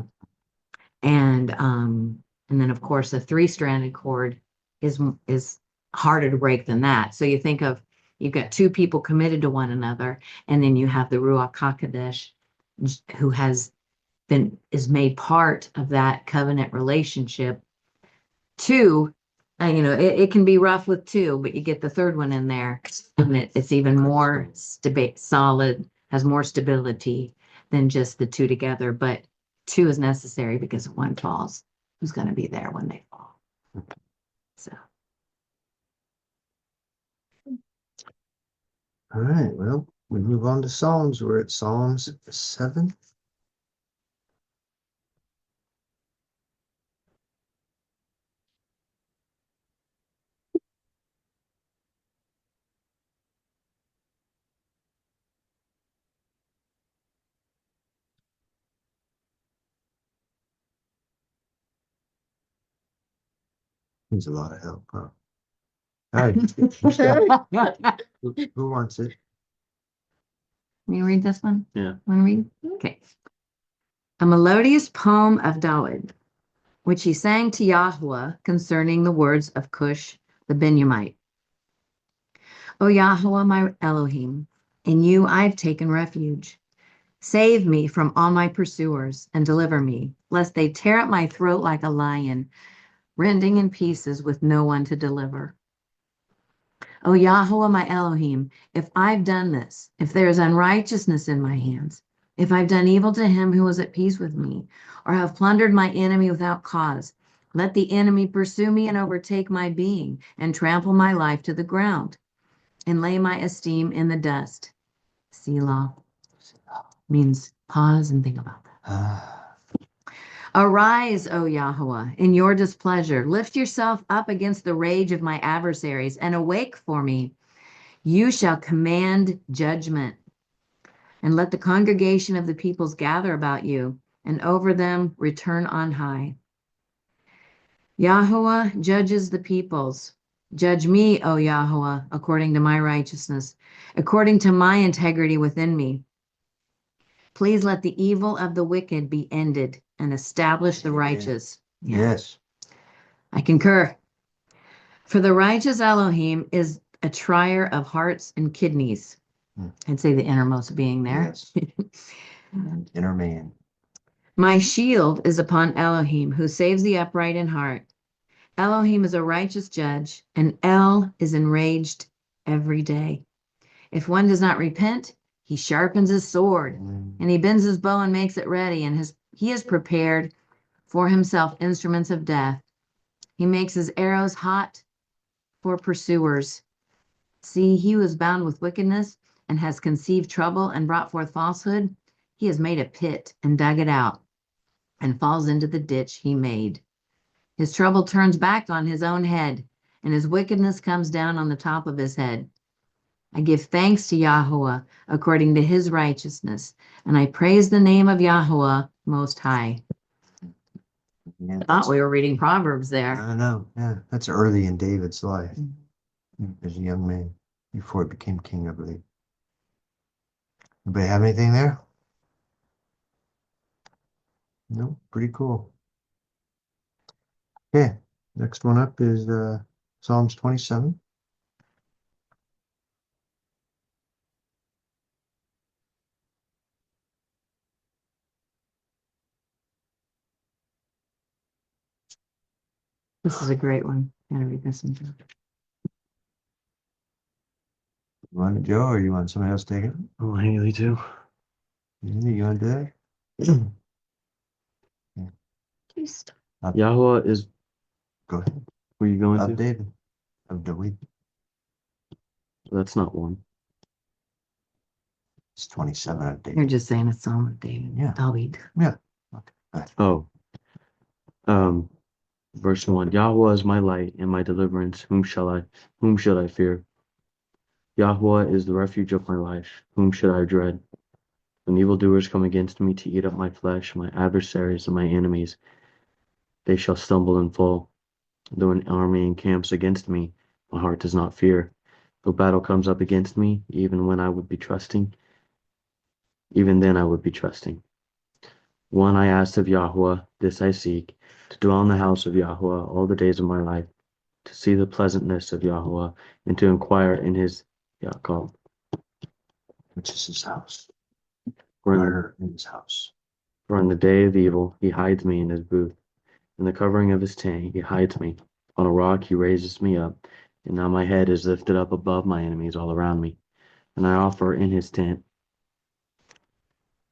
And then of course a three-stranded cord is harder to break than that. So you think of you've got two people committed to one another, and then you have the Ruach HaKodesh who is made part of that covenant relationship. Two, it can be rough with two, but you get the third one in there, and it's even more solid, has more stability than just the two together. But two is necessary because if one falls, who's going to be there when they fall? So. All right, well, we move on to Psalms. We're at Psalms 7. Needs a lot of help, huh? All right, who wants it? Can you read this one? Yeah. Want to read? Okay. A melodious poem of David, which he sang to Yahweh concerning the words of Cush the Benjamite. O Yahweh, my Elohim, in you I've taken refuge. Save me from all my pursuers and deliver me, lest they tear at my throat like a lion, rending in pieces with no one to deliver. O Yahweh, my Elohim, if I've done this, if there is unrighteousness in my hands, if I've done evil to him who was at peace with me, or have plundered my enemy without cause, let the enemy pursue me and overtake my being, and trample my life to the ground, and lay my esteem in the dust. Selah means pause and think about that. Arise, O Yahweh, in your displeasure. Lift yourself up against the rage of my adversaries and awake for me. You shall command judgment, and let the congregation of the peoples gather about you, and over them return on high. Yahweh judges the peoples. Judge me, O Yahweh, according to my righteousness, according to my integrity within me. Please let the evil of the wicked be ended and establish the righteous. Yeah, Yes. I concur. For the righteous Elohim is a trier of hearts and kidneys. I'd say the innermost being there. Yes. Inner man. My shield is upon Elohim, who saves the upright in heart. Elohim is a righteous judge, and El is enraged every day. If one does not repent, he sharpens his sword, and he bends his bow and makes it ready, and he has prepared for himself instruments of death. He makes his arrows hot for pursuers. See, he who is bound with wickedness and has conceived trouble and brought forth falsehood, he has made a pit and dug it out and falls into the ditch he made. His trouble turns back on his own head, and his wickedness comes down on the top of his head. I give thanks to Yahweh according to his righteousness, and I praise the name of Yahweh Most High. Yeah, I thought we were reading Proverbs there. I know. Yeah, that's early in David's life Mhm. as a young man before he became king, I believe. Anybody have anything there? No, pretty cool. Okay, next one up is Psalms 27. This is a great one. Gotta read this one. You want it, Joe, or you want somebody else to take it? Oh, Haley too. You want to do that? Just Yahweh is. Go ahead. Where you going Of to? David. Of David. That's not one. It's 27 of You're David. just saying a psalm of David. Yeah. David. Yeah. Okay. Oh. Verse 1. Yahweh is my light and my deliverance. Whom should I fear? Yahweh is the refuge of my life. Whom should I dread? When evildoers come against me to eat up my flesh, my adversaries and my enemies, they shall stumble and fall. Though an army encamps against me, my heart does not fear. Though battle comes up against me, even then I would be trusting. One I asked of Yahweh, this I seek, to dwell in the house of Yahweh all the days of my life, to see the pleasantness of Yahweh, and to inquire in his Yaakov. Which is his house. For in his house. in the day of evil he hides me in his booth. In the covering of his tent he hides me. On a rock he raises me up, and now my head is lifted up above my enemies all around me. And I offer in his tent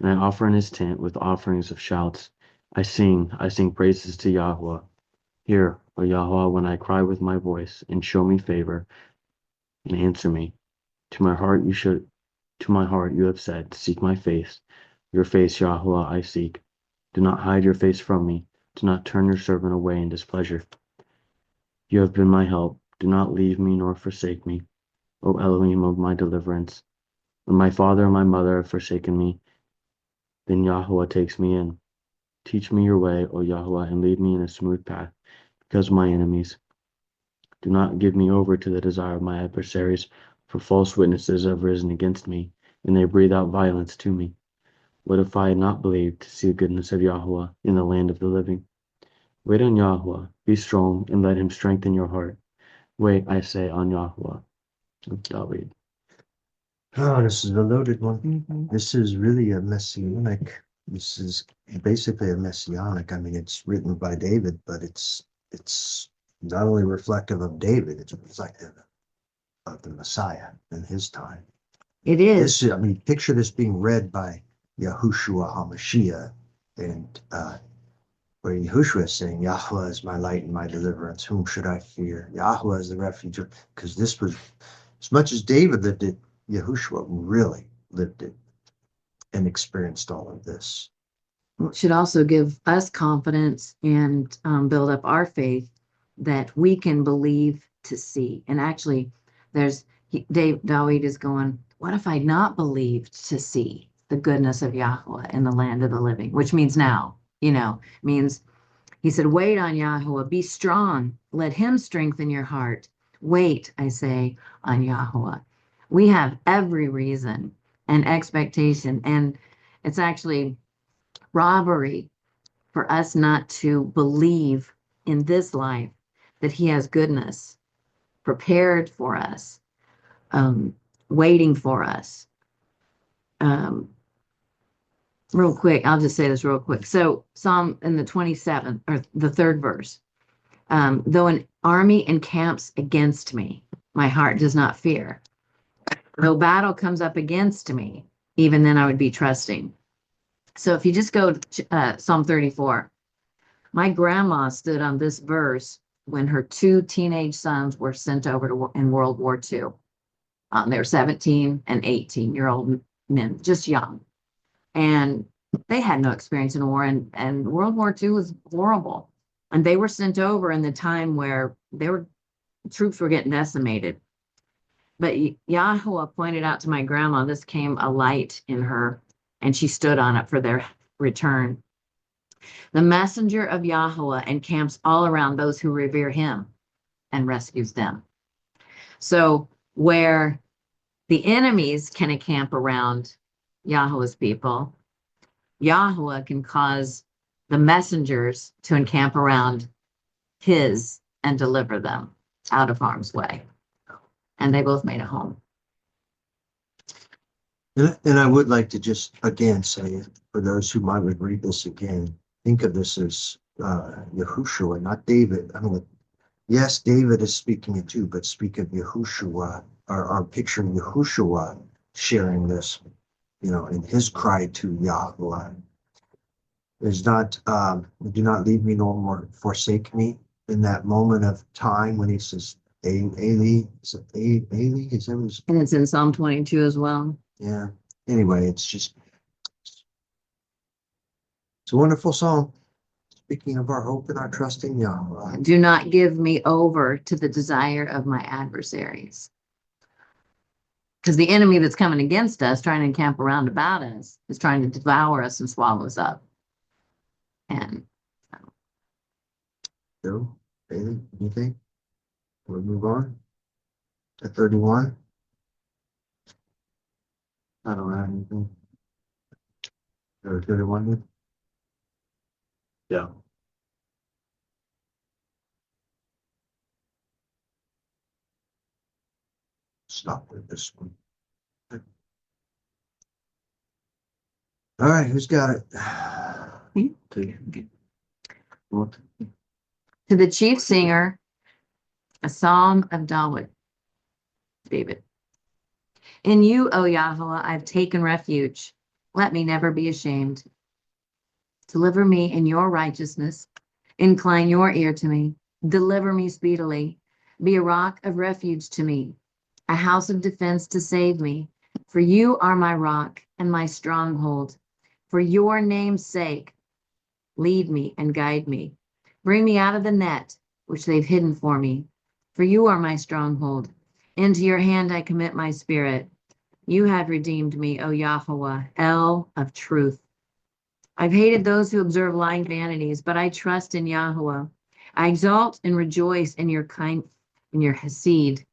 with offerings of shouts. I sing praises to Yahweh. Hear, O Yahweh, when I cry with my voice, and show me favor, and answer me. To my heart you have said, seek my face. Your face, Yahweh, I seek. Do not hide your face from me. Do not turn your servant away in displeasure. You have been my help. Do not leave me nor forsake me, O Elohim of my deliverance. When my father and my mother have forsaken me, then Yahweh takes me in. Teach me your way, O Yahweh, and lead me in a smooth path because of my enemies. Do not give me over to the desire of my adversaries, for false witnesses have risen against me, and they breathe out violence to me. What if I had not believed to see the goodness of Yahweh in the land of the living? Wait on Yahweh, be strong, and let him strengthen your heart. Wait, I say, on Yahweh. David. Oh, this is a loaded one. Mhm. This is really a messianic. This is basically a messianic. I mean, it's written by David, but it's not only reflective of David, it's reflective of the Messiah in his time. It is. This, I mean, picture this being read by Yahushua HaMashiach, and where Yahushua is saying, Yahweh is my light and my deliverance. Whom should I fear? Yahweh is the refuge. Because this was, as much as David lived it, Yahushua really lived it and experienced all of this. should also give us confidence and build up our faith that we can believe to see. And actually, David is going, what if I'd not believed to see the goodness of Yahweh in the land of the living, which means now, means he said, wait on Yahweh, be strong, let him strengthen your heart. Wait, I say, on Yahweh. We have every reason and expectation, and it's actually robbery for us not to believe in this life that he has goodness prepared for us, waiting for us. Real quick, I'll just say this real quick. So Psalm in the 27th, or the third verse, though an army encamps against me, my heart does not fear. Though battle comes up against me, even then I would be trusting. So if you just go to Psalm 34, my grandma stood on this verse when her two teenage sons were sent over in World War II. They were 17 and 18-year-old men, just young. And they had no experience in war, and World War II was horrible. And they were sent over in the time where troops were getting decimated. But Yahweh pointed out to my grandma, this came a light in her, and she stood on it for their return. The messenger of Yahweh encamps all around those who revere him and rescues them. So where the enemies can encamp around Yahweh's people, Yahweh can cause the messengers to encamp around his and deliver them out of harm's way. And they both made it home. And I would like to just again say, for those who might would read this again, think of this as Yahushua, not David. I mean, yes, David is speaking it too, but speak of Yahushua, or picturing Yahushua sharing this, in his cry to Yahweh. Is not, do not leave me nor more forsake me, in that moment of time when he says, Eli, is it Eli? Is that his? And it's in Psalm 22 as well. Yeah. Anyway, it's a wonderful song. Speaking of our hope and our trust in Yahweh. Do not give me over to the desire of my adversaries. Because the enemy that's coming against us, trying to encamp around about us, is trying to devour us and swallow us up. And Joe, Bailey, anything? We'll move on to 31. I don't have anything. Or 31. Yeah. Stop with this one. All right, who's got it? What? to the chief singer, a psalm of David. In you, O Yahweh, I've taken refuge. Let me never be ashamed. Deliver me in your righteousness. Incline your ear to me. Deliver me speedily. Be a rock of refuge to me, a house of defense to save me. For you are my rock and my stronghold. For your name's sake, lead me and guide me. Bring me out of the net which they've hidden for me. For you are my stronghold. Into your hand I commit my spirit. You have redeemed me, O Yahweh, El of truth. I've hated those who observe lying vanities, but I trust in Yahweh. I exalt and rejoice in your hesed.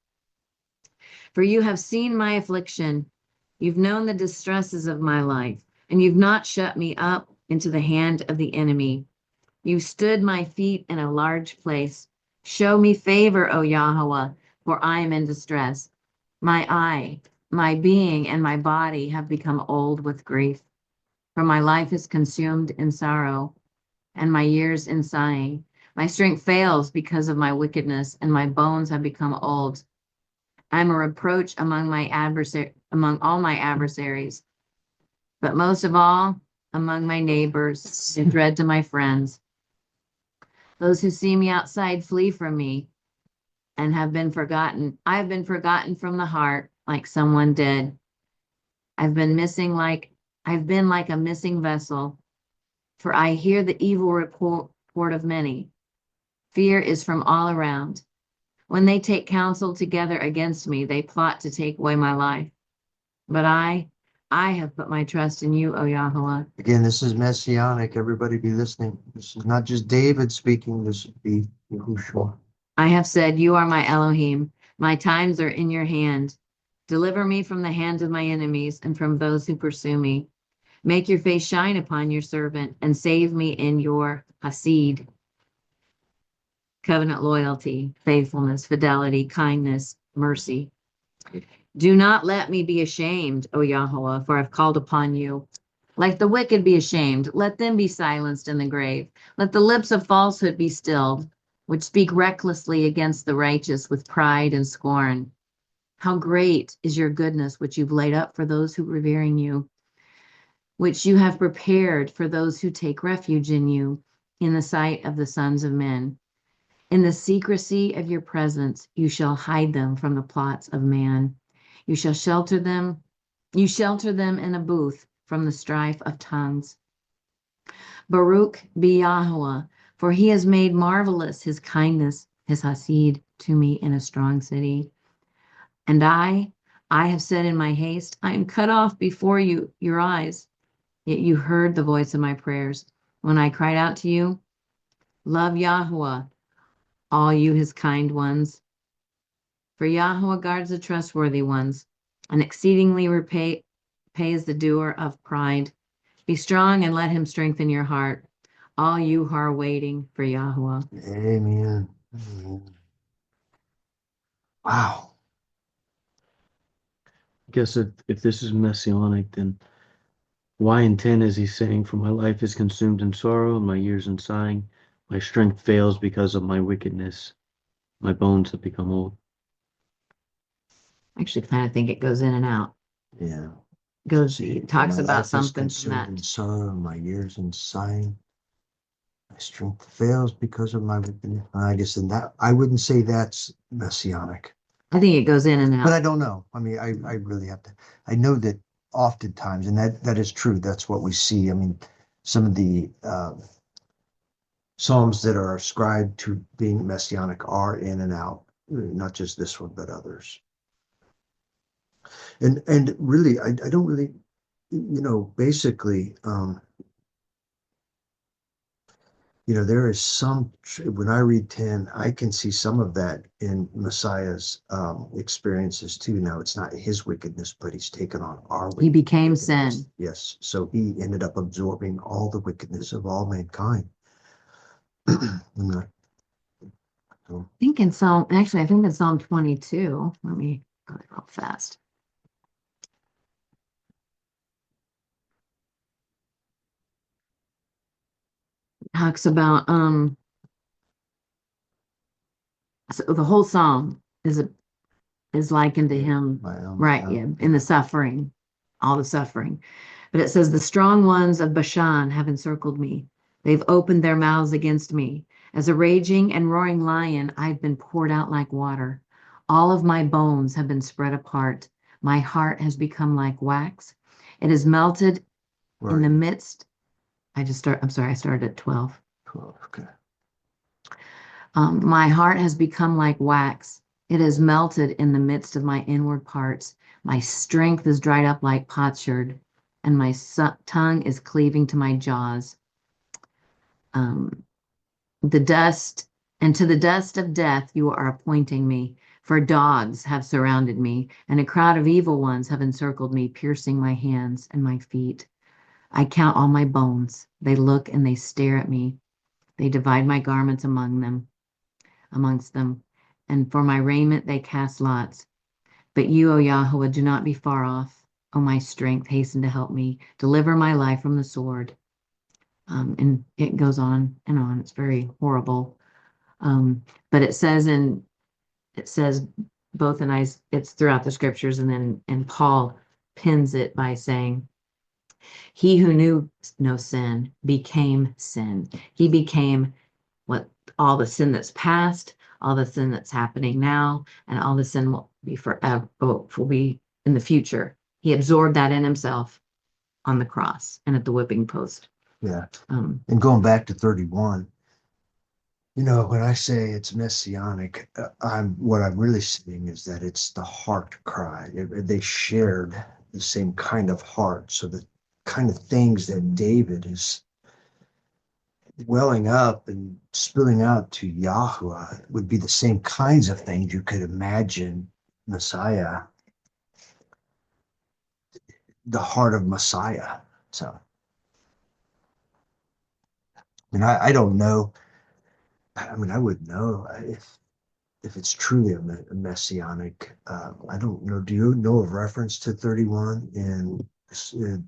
For you have seen my affliction. You've known the distresses of my life, and you've not shut me up into the hand of the enemy. You stood my feet in a large place. Show me favor, O Yahweh, for I am in distress. My eye, my being, and my body have become old with grief. For my life is consumed in sorrow, and my years in sighing. My strength fails because of my wickedness, and my bones have become old. I'm a reproach among all my adversaries, but most of all among my neighbors, in dread to my friends. Those who see me outside flee from me and have been forgotten. I have been forgotten from the heart, like someone dead. I've been like a missing vessel. For I hear the evil report of many. Fear is from all around. When they take counsel together against me, they plot to take away my life. But I have put my trust in you, O Yahweh. Again, this is messianic. Everybody be listening. This is not just David speaking. This would be Yahushua. I have said, you are my Elohim. My times are in your hand. Deliver me from the hand of my enemies and from those who pursue me. Make your face shine upon your servant and save me in your hasid. Covenant loyalty, faithfulness, fidelity, kindness, mercy. Do not let me be ashamed, O Yahweh, for I've called upon you. Like the wicked be ashamed, let them be silenced in the grave. Let the lips of falsehood be stilled, which speak recklessly against the righteous with pride and scorn. How great is your goodness, which you've laid up for those who revering you, which you have prepared for those who take refuge in you, in the sight of the sons of men. In the secrecy of your presence, you shall hide them from the plots of man. You shelter them in a booth from the strife of tongues. Baruch be Yahweh, for he has made marvelous his kindness, his hasid to me in a strong city. And I have said in my haste, I am cut off before you, your eyes. Yet you heard the voice of my prayers. When I cried out to you, love Yahweh, all you his kind ones. For Yahweh guards the trustworthy ones, and exceedingly pays the doer of pride. Be strong and let him strengthen your heart, all you who are waiting for Yahweh. Amen. Amen. Wow. I guess if this is messianic, then why in 10 is he saying, for my life is consumed in sorrow, and my years in sighing. My strength fails because of my wickedness. My bones have become old. I actually kind of think it goes in and out. Yeah. He talks My about life is something from consumed that. in sorrow, my years in sighing. My strength fails because of my wickedness. I guess in that I wouldn't say that's messianic, I think it goes in and but I out. don't know. I mean, I really have to. I know that oftentimes, and that is true. That's what we see. I mean, some of the psalms that are ascribed to being messianic are in and out. Not just this one, but others. And really, I don't really, basically. There is when I read 10, I can see some of that in Messiah's experiences too. Now, it's not his wickedness, but he's taken on our He became wickedness. sin. Yes. So he ended up absorbing all the wickedness of all mankind. I think in Psalm 22. Let me go there real fast. Talks about so the whole psalm is likened to him, right? Yeah, in the suffering, all the suffering. But it says, the strong ones of Bashan have encircled me. They've opened their mouths against me. As a raging and roaring lion, I've been poured out like water. All of my bones have been spread apart. My heart has become like wax. It is melted in the midst. I'm sorry, I started at 12. 12, okay. My heart has become like wax. It is melted in the midst of my inward parts. My strength is dried up like potsherd, and my tongue is cleaving to my jaws. The dust, and to the dust of death you are appointing me. For dogs have surrounded me, and a crowd of evil ones have encircled me, piercing my hands and my feet. I count all my bones. They look and they stare at me. They divide my garments amongst them, and for my raiment they cast lots. But you, O Yahweh, do not be far off. O my strength, hasten to help me. Deliver my life from the sword. And it goes on and on. It's very horrible. But it says both it's throughout the scriptures, and Paul pins it by saying, he who knew no sin became sin. He became all the sin that's past, all the sin that's happening now, and all the sin will be forever, will be in the future. He absorbed that in himself on the cross and at the whipping post. Yeah. Um, And going back to 31, when I say it's messianic, what I'm really saying is that it's the heart cry. They shared the same kind of heart. So the kind of things that David is welling up and spilling out to Yahweh would be the same kinds of things you could imagine Messiah, the heart of Messiah. So, I don't know. I mean, I would know if it's truly a messianic. I don't know. Do you know of reference to 31? And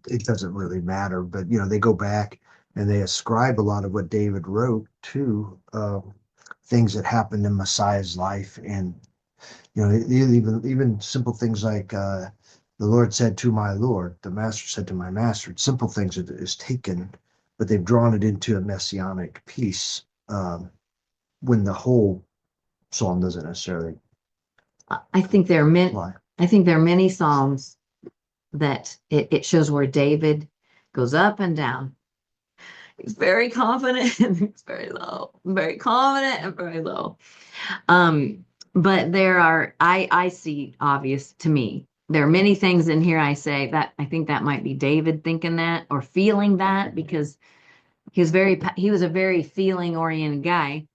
it doesn't really matter, but they go back and they ascribe a lot of what David wrote to things that happened in Messiah's life, and even simple things like the Lord said to my Lord, the Master said to my Master. Simple things is taken, but they've drawn it into a messianic piece when the whole psalm doesn't necessarily I think there are many, apply. I think there are many Psalms that it shows where David goes up and down. He's very confident and he's very low, very confident and very low. But I see obvious to me. There are many things in here I say that I think that might be David thinking that or feeling that because he was a very feeling oriented guy.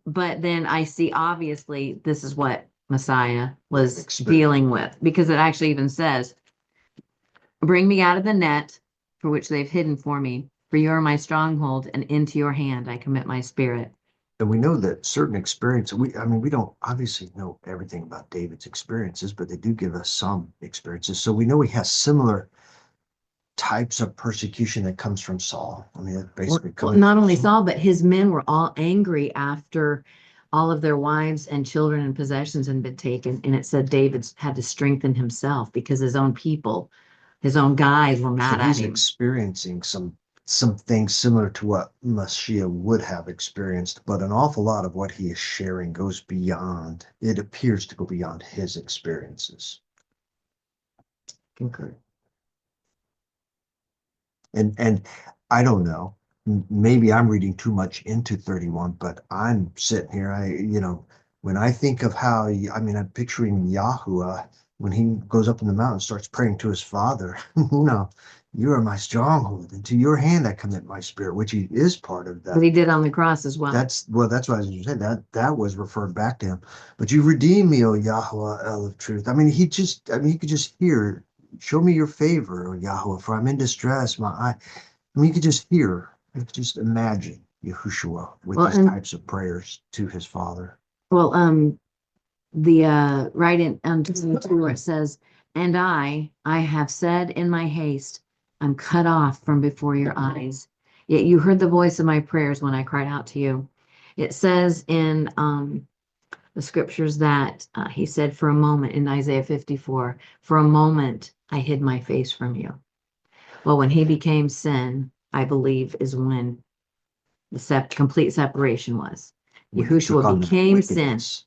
But then I see obviously this is what Messiah was dealing with because it actually even says, bring me out of the net for which they've hidden for me, for you are my stronghold, and into your hand I commit my spirit. And we know that certain experience, we don't obviously know everything about David's experiences, but they do give us some experiences. So we know he has similar types of persecution that comes from Saul. I mean, it's basically Well, coming not from only Saul. Saul, but his men were all angry after all of their wives and children and possessions had been taken. And it said David had to strengthen himself because his own people, his own guys were So mad at he's him. experiencing some things similar to what Mashiach would have experienced, but an awful lot of what he is sharing goes beyond, it appears to go beyond his experiences. Concur. And I don't know, maybe I'm reading too much into 31, but I'm sitting here, when I think of how, I'm picturing Yahuwah when he goes up in the mountain, starts praying to his father, you are my stronghold, and to your hand I commit my spirit, which he is part of But that. he did on the cross as well. That's what I was going to say. That was referred back to him. But you redeem me, O Yahweh, El of truth. He could just hear, show me your favor, O Yahweh, for I'm in distress. You could just hear, you could just imagine Yahushua with Well, these types of prayers to his father. well, the right in 22 where it says, and I have said in my haste, I'm cut off from before your eyes. Yet you heard the voice of my prayers when I cried out to you. It says in the scriptures that he said for a moment in Isaiah 54, for a moment I hid my face from you. Well, when he became sin, I believe is when the complete separation was. When he took Yahushua on the became sin. wickedness.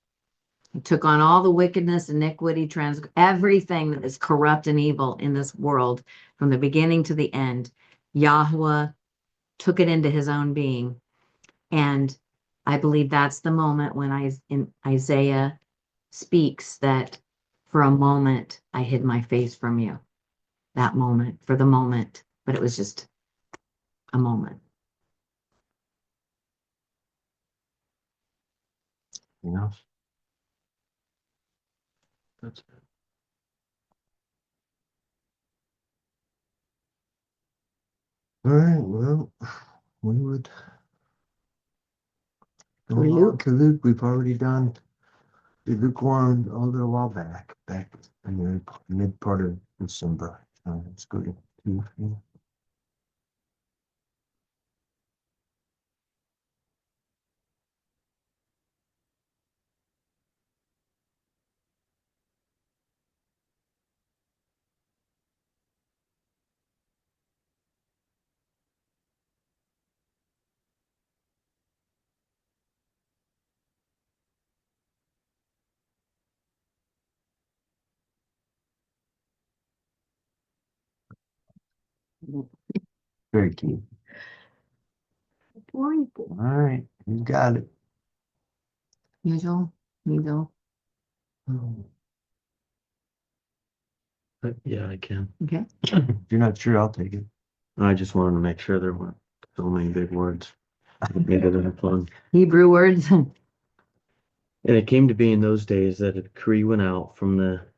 He took on all the wickedness, iniquity, everything that is corrupt and evil in this world from the beginning to the end. Yahweh took it into his own being. And I believe that's the moment when in Isaiah speaks that for a moment I hid my face from you. That moment, for the moment, but it was just a moment. You know, that's all right. Well, we would go For on Luke, to Luke. We've already done the Luke one a little while back in the mid part of December. Let's go to two. Very key. All All right, you got it. Usual, usual. Yeah, I can. Okay. If you're not sure, I'll take it. I just wanted to make sure there weren't so many big words. Made it a plug. Hebrew words. And it came to be in those days that a decree went out from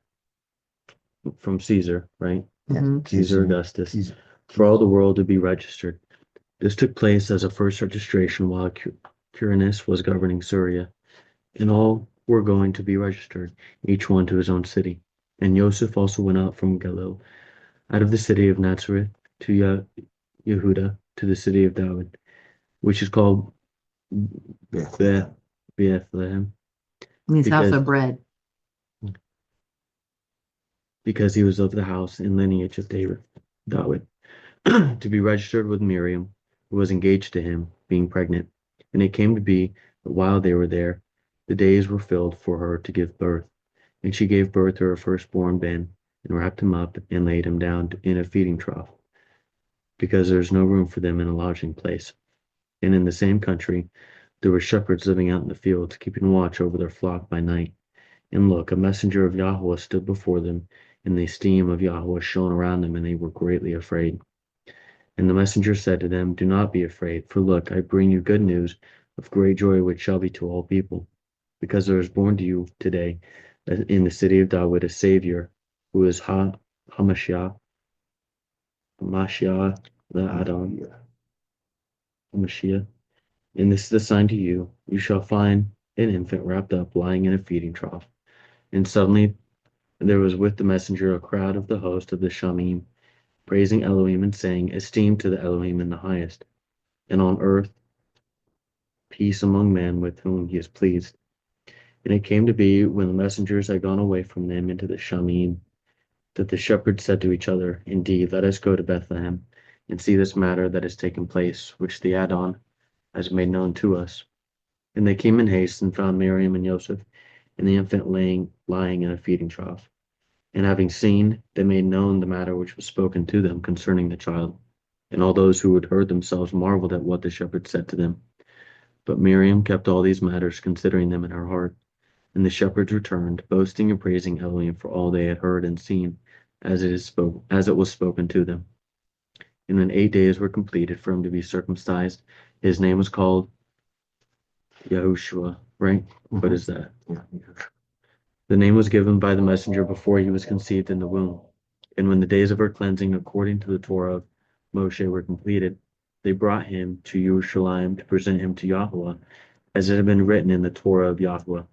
Caesar, right? Mhm. Caesar Augustus, Caesar. for all the world to be registered. This took place as a first registration while Quirinus was governing Syria, and all were going to be registered, each one to his own city. And Joseph also went out from Galilee, out of the city of Nazareth to Yehuda, to the city of David, which is called Yeah. Bethlehem, Means house because of bread. because he was of the house and lineage of David, to be registered with Miriam, who was engaged to him, being pregnant. And it came to be that while they were there, the days were filled for her to give birth. And she gave birth to her firstborn Ben, and wrapped him up, and laid him down in a feeding trough, because there was no room for them in a lodging place. And in the same country there were shepherds living out in the fields, keeping watch over their flock by night. And look, a messenger of Yahweh stood before them, and the esteem of Yahweh shone around them, and they were greatly afraid. And the messenger said to them, do not be afraid, for look, I bring you good news of great joy, which shall be to all people. Because there is born to you today in the city of David a Savior, who is Hamashiach, the Adon, Hamashiach. And this is a sign to you: you shall find an infant wrapped up, lying in a feeding trough. And suddenly there was with the messenger a crowd of the host of the Shamim, praising Elohim and saying, esteem to the Elohim in the highest, and on earth peace among men with whom he is pleased. And it came to be, when the messengers had gone away from them into the Shamim, that the shepherds said to each other, indeed, let us go to Bethlehem, and see this matter that has taken place, which the Adon has made known to us. And they came in haste, and found Miriam and Joseph, and the infant lying in a feeding trough. And having seen, they made known the matter which was spoken to them concerning the child. And all those who had heard themselves marveled at what the shepherds said to them. But Miriam kept all these matters, considering them in her heart. And the shepherds returned, boasting and praising Elohim for all they had heard and seen, as it was spoken to them. And when 8 days were completed for him to be circumcised, his name was called Yahushua, right? What is that? Yeah. The name was given by the messenger before he was conceived in the womb. And when the days of her cleansing according to the Torah of Moshe were completed, they brought him to Jerusalem to present him to Yahweh, as it had been written in the Torah of Yahweh.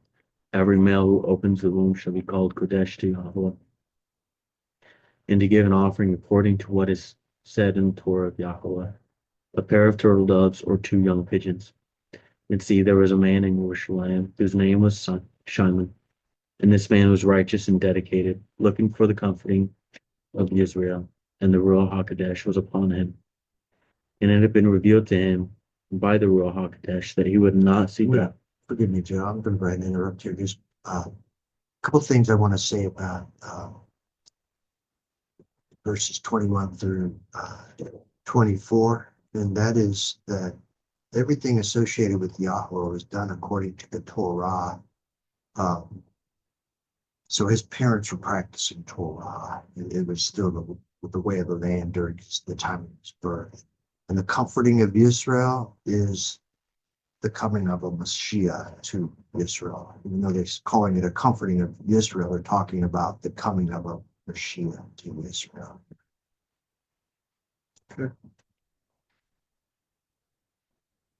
Every male who opens the womb shall be called Kodesh to Yahweh, and to give an offering according to what is said in the Torah of Yahweh, a pair of turtle doves or 2 young pigeons. And see, there was a man in Jerusalem whose name was Shimon, and this man was righteous and dedicated, looking for the comforting of Israel, and the Ruach HaKodesh was upon him. And it had been revealed to him by the Ruach HaKodesh that he would not see death. Forgive me, Joe. I'm going to go ahead and interrupt you. There's a couple things I want to say about verses 21 through 24, and that is that everything associated with Yahweh was done according to the Torah. So his parents were practicing Torah. It was still the way of the land during the time of his birth. And the comforting of Israel is the coming of a Messiah to Israel. Even though they're calling it a comforting of Israel, they're talking about the coming of a Messiah to Israel.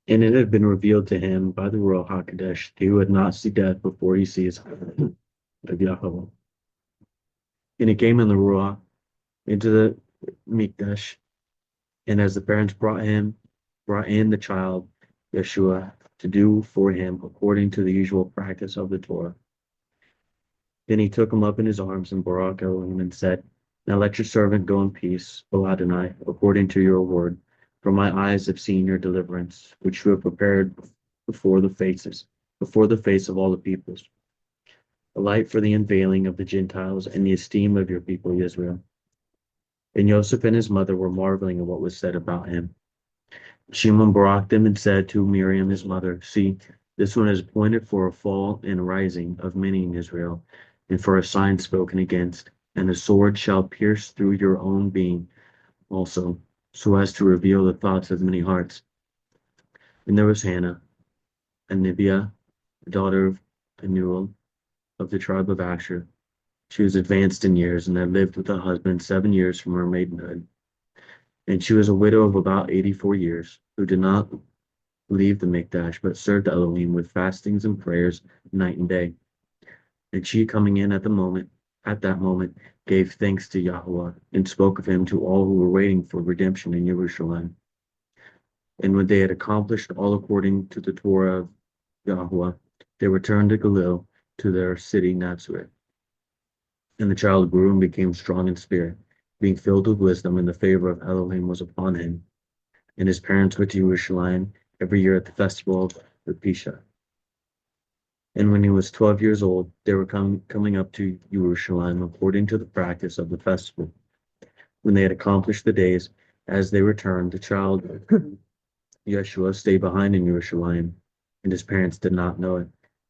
And it had been revealed to him by the Ruach HaKodesh that he would not see death before he sees of Yahweh. And he came in the Ruach into the Mikdash, and as the parents brought in the child Yeshua to do for him according to the usual practice of the Torah. Then he took him up in his arms and barak Elohim and said, now let your servant go in peace, O Adonai, according to your word. For my eyes have seen your deliverance, which you have prepared before the face of all the peoples, a light for the unveiling of the Gentiles and the esteem of your people Israel. And Joseph and his mother were marveling at what was said about him. Shimon brought them and said to Miriam his mother, see, this one is appointed for a fall and rising of many in Israel, and for a sign spoken against, and a sword shall pierce through your own being also, so as to reveal the thoughts of many hearts. And there was Hannah, and Nibiah, the daughter of Penuel of the tribe of Asher. She was advanced in years, and had lived with a husband 7 years from her maidenhood. And she was a widow of about 84 years, who did not leave the Mikdash, but served Elohim with fastings and prayers night and day. And she, coming in at that moment, gave thanks to Yahweh, and spoke of him to all who were waiting for redemption in Jerusalem. And when they had accomplished all according to the Torah of Yahweh, they returned to Galilee, to their city Nazareth. And the child grew and became strong in spirit, being filled with wisdom, and the favor of Elohim was upon him. And his parents went to Jerusalem every year at the festival of the Pesach. And when he was 12 years old, they were coming up to Jerusalem according to the practice of the festival. When they had accomplished the days, as they returned, the child Yeshua stayed behind in Jerusalem, and his parents did not know it,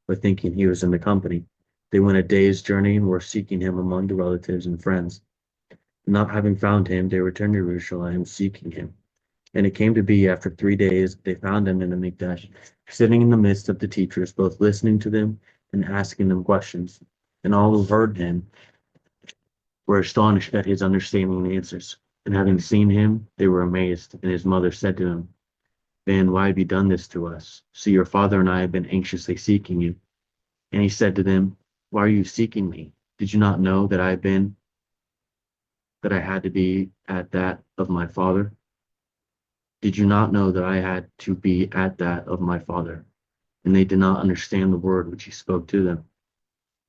but thinking he was in the company, they went a day's journey and were seeking him among the relatives and friends. Not having found him, they returned to Jerusalem, seeking him. And it came to be after 3 days, they found him in the Mikdash, sitting in the midst of the teachers, both listening to them and asking them questions. And all who heard him were astonished at his understanding and answers. And having seen him, they were amazed. And his mother said to him, man, why have you done this to us? See, your father and I have been anxiously seeking you. And he said to them, why are you seeking me? Did you not know that I had to be at that of my father? Did you not know that I had to be at that of my father? And they did not understand the word which he spoke to them.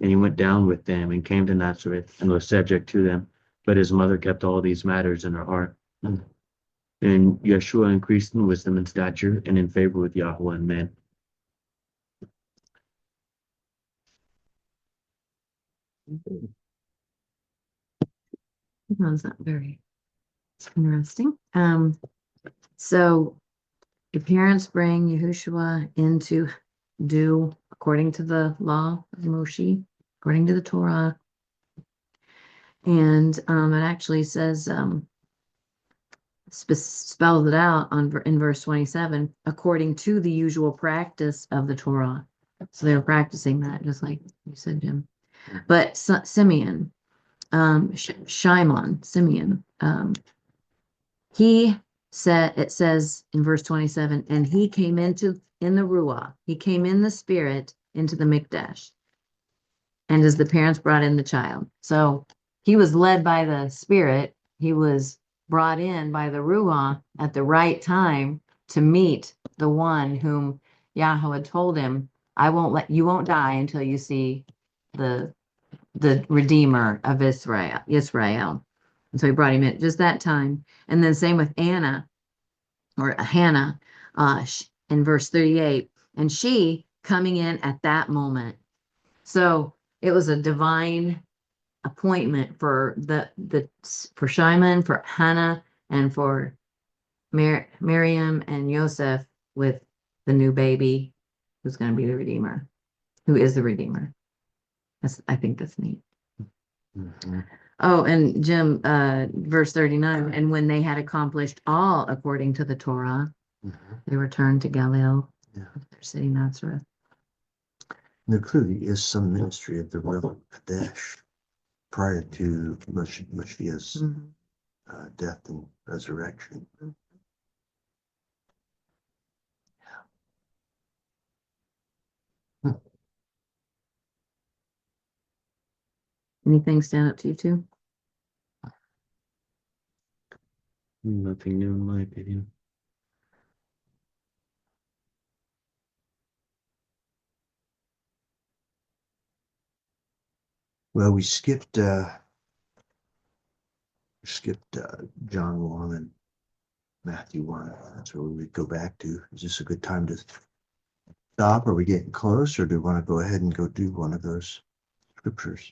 And he went down with them and came to Nazareth and was subject to them. But his mother kept all these matters in her heart. And Yeshua increased in wisdom and stature and in favor with Yahweh and man. That's not very interesting. So your parents bring Yahushua in to do according to the law of Moshe, according to the Torah. And it actually says, spells it out in verse 27, according to the usual practice of the Torah. So they were practicing that, just like you said, Jim. But Simeon, Simeon, he said, it says in verse 27, and he came in the Ruah, he came in the spirit into the Mikdash. And as the parents brought in the child. So he was led by the spirit. He was brought in by the Ruah at the right time to meet the one whom Yahweh told him, you won't die until you see the Redeemer of Israel. And so he brought him in just that time. And then same with Hannah, in verse 38, and she coming in at that moment. So it was a divine appointment for for Shimon, for Hannah, and for Miriam and Joseph with the new baby who's going to be the Redeemer, who is the Redeemer. I think that's neat. Mm-hmm. Oh, and Jim, verse 39, and when they had accomplished all according to the Torah, they returned to Galilee, their city Nazareth. There clearly is some ministry of the Rebbe Kadesh prior to Mashiach's death and resurrection. Anything stand up to you too? Nothing new in my opinion. Well, we skipped John 1 and Matthew 1. That's where we would go back to. Is this a good time to stop? Are we getting close, or do we want to go ahead and go do one of those scriptures?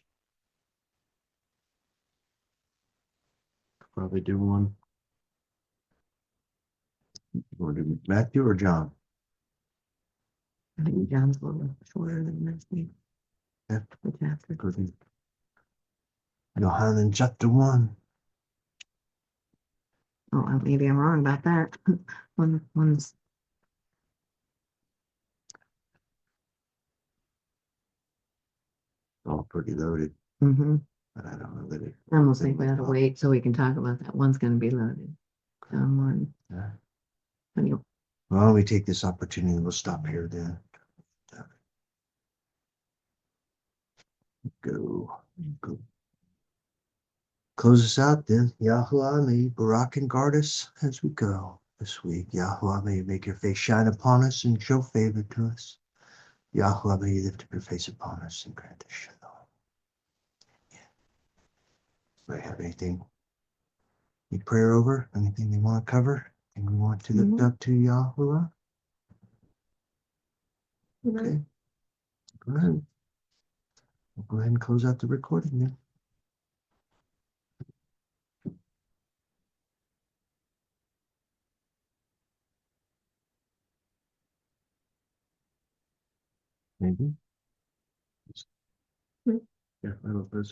Probably do one. You want to do Matthew or John? I think John's a little shorter than Matthew. Yeah. The chapter. Good. Yohanan chapter 1. Oh, maybe I'm wrong about that. One's All pretty loaded, mm-hmm. but I don't know that it. I almost think we ought to wait so we can talk about that. One's gonna be loaded. John 1. Yeah. And you'll- Well, we take this opportunity. We'll stop here then. Go. Go. Close us out then. Yahuwah, may you Barak and guard us as we go this week. Yahuwah, may you make your face shine upon us and show favor to us. Yahuwah, may you lift up your face upon us and grant us shalom. Do I have anything you prayer over? Anything they want to cover? Anything we want to lift up to Yahuwah? Okay. Go ahead. We'll go ahead and close out the recording then. Maybe. Hmm. Yeah, I don't know.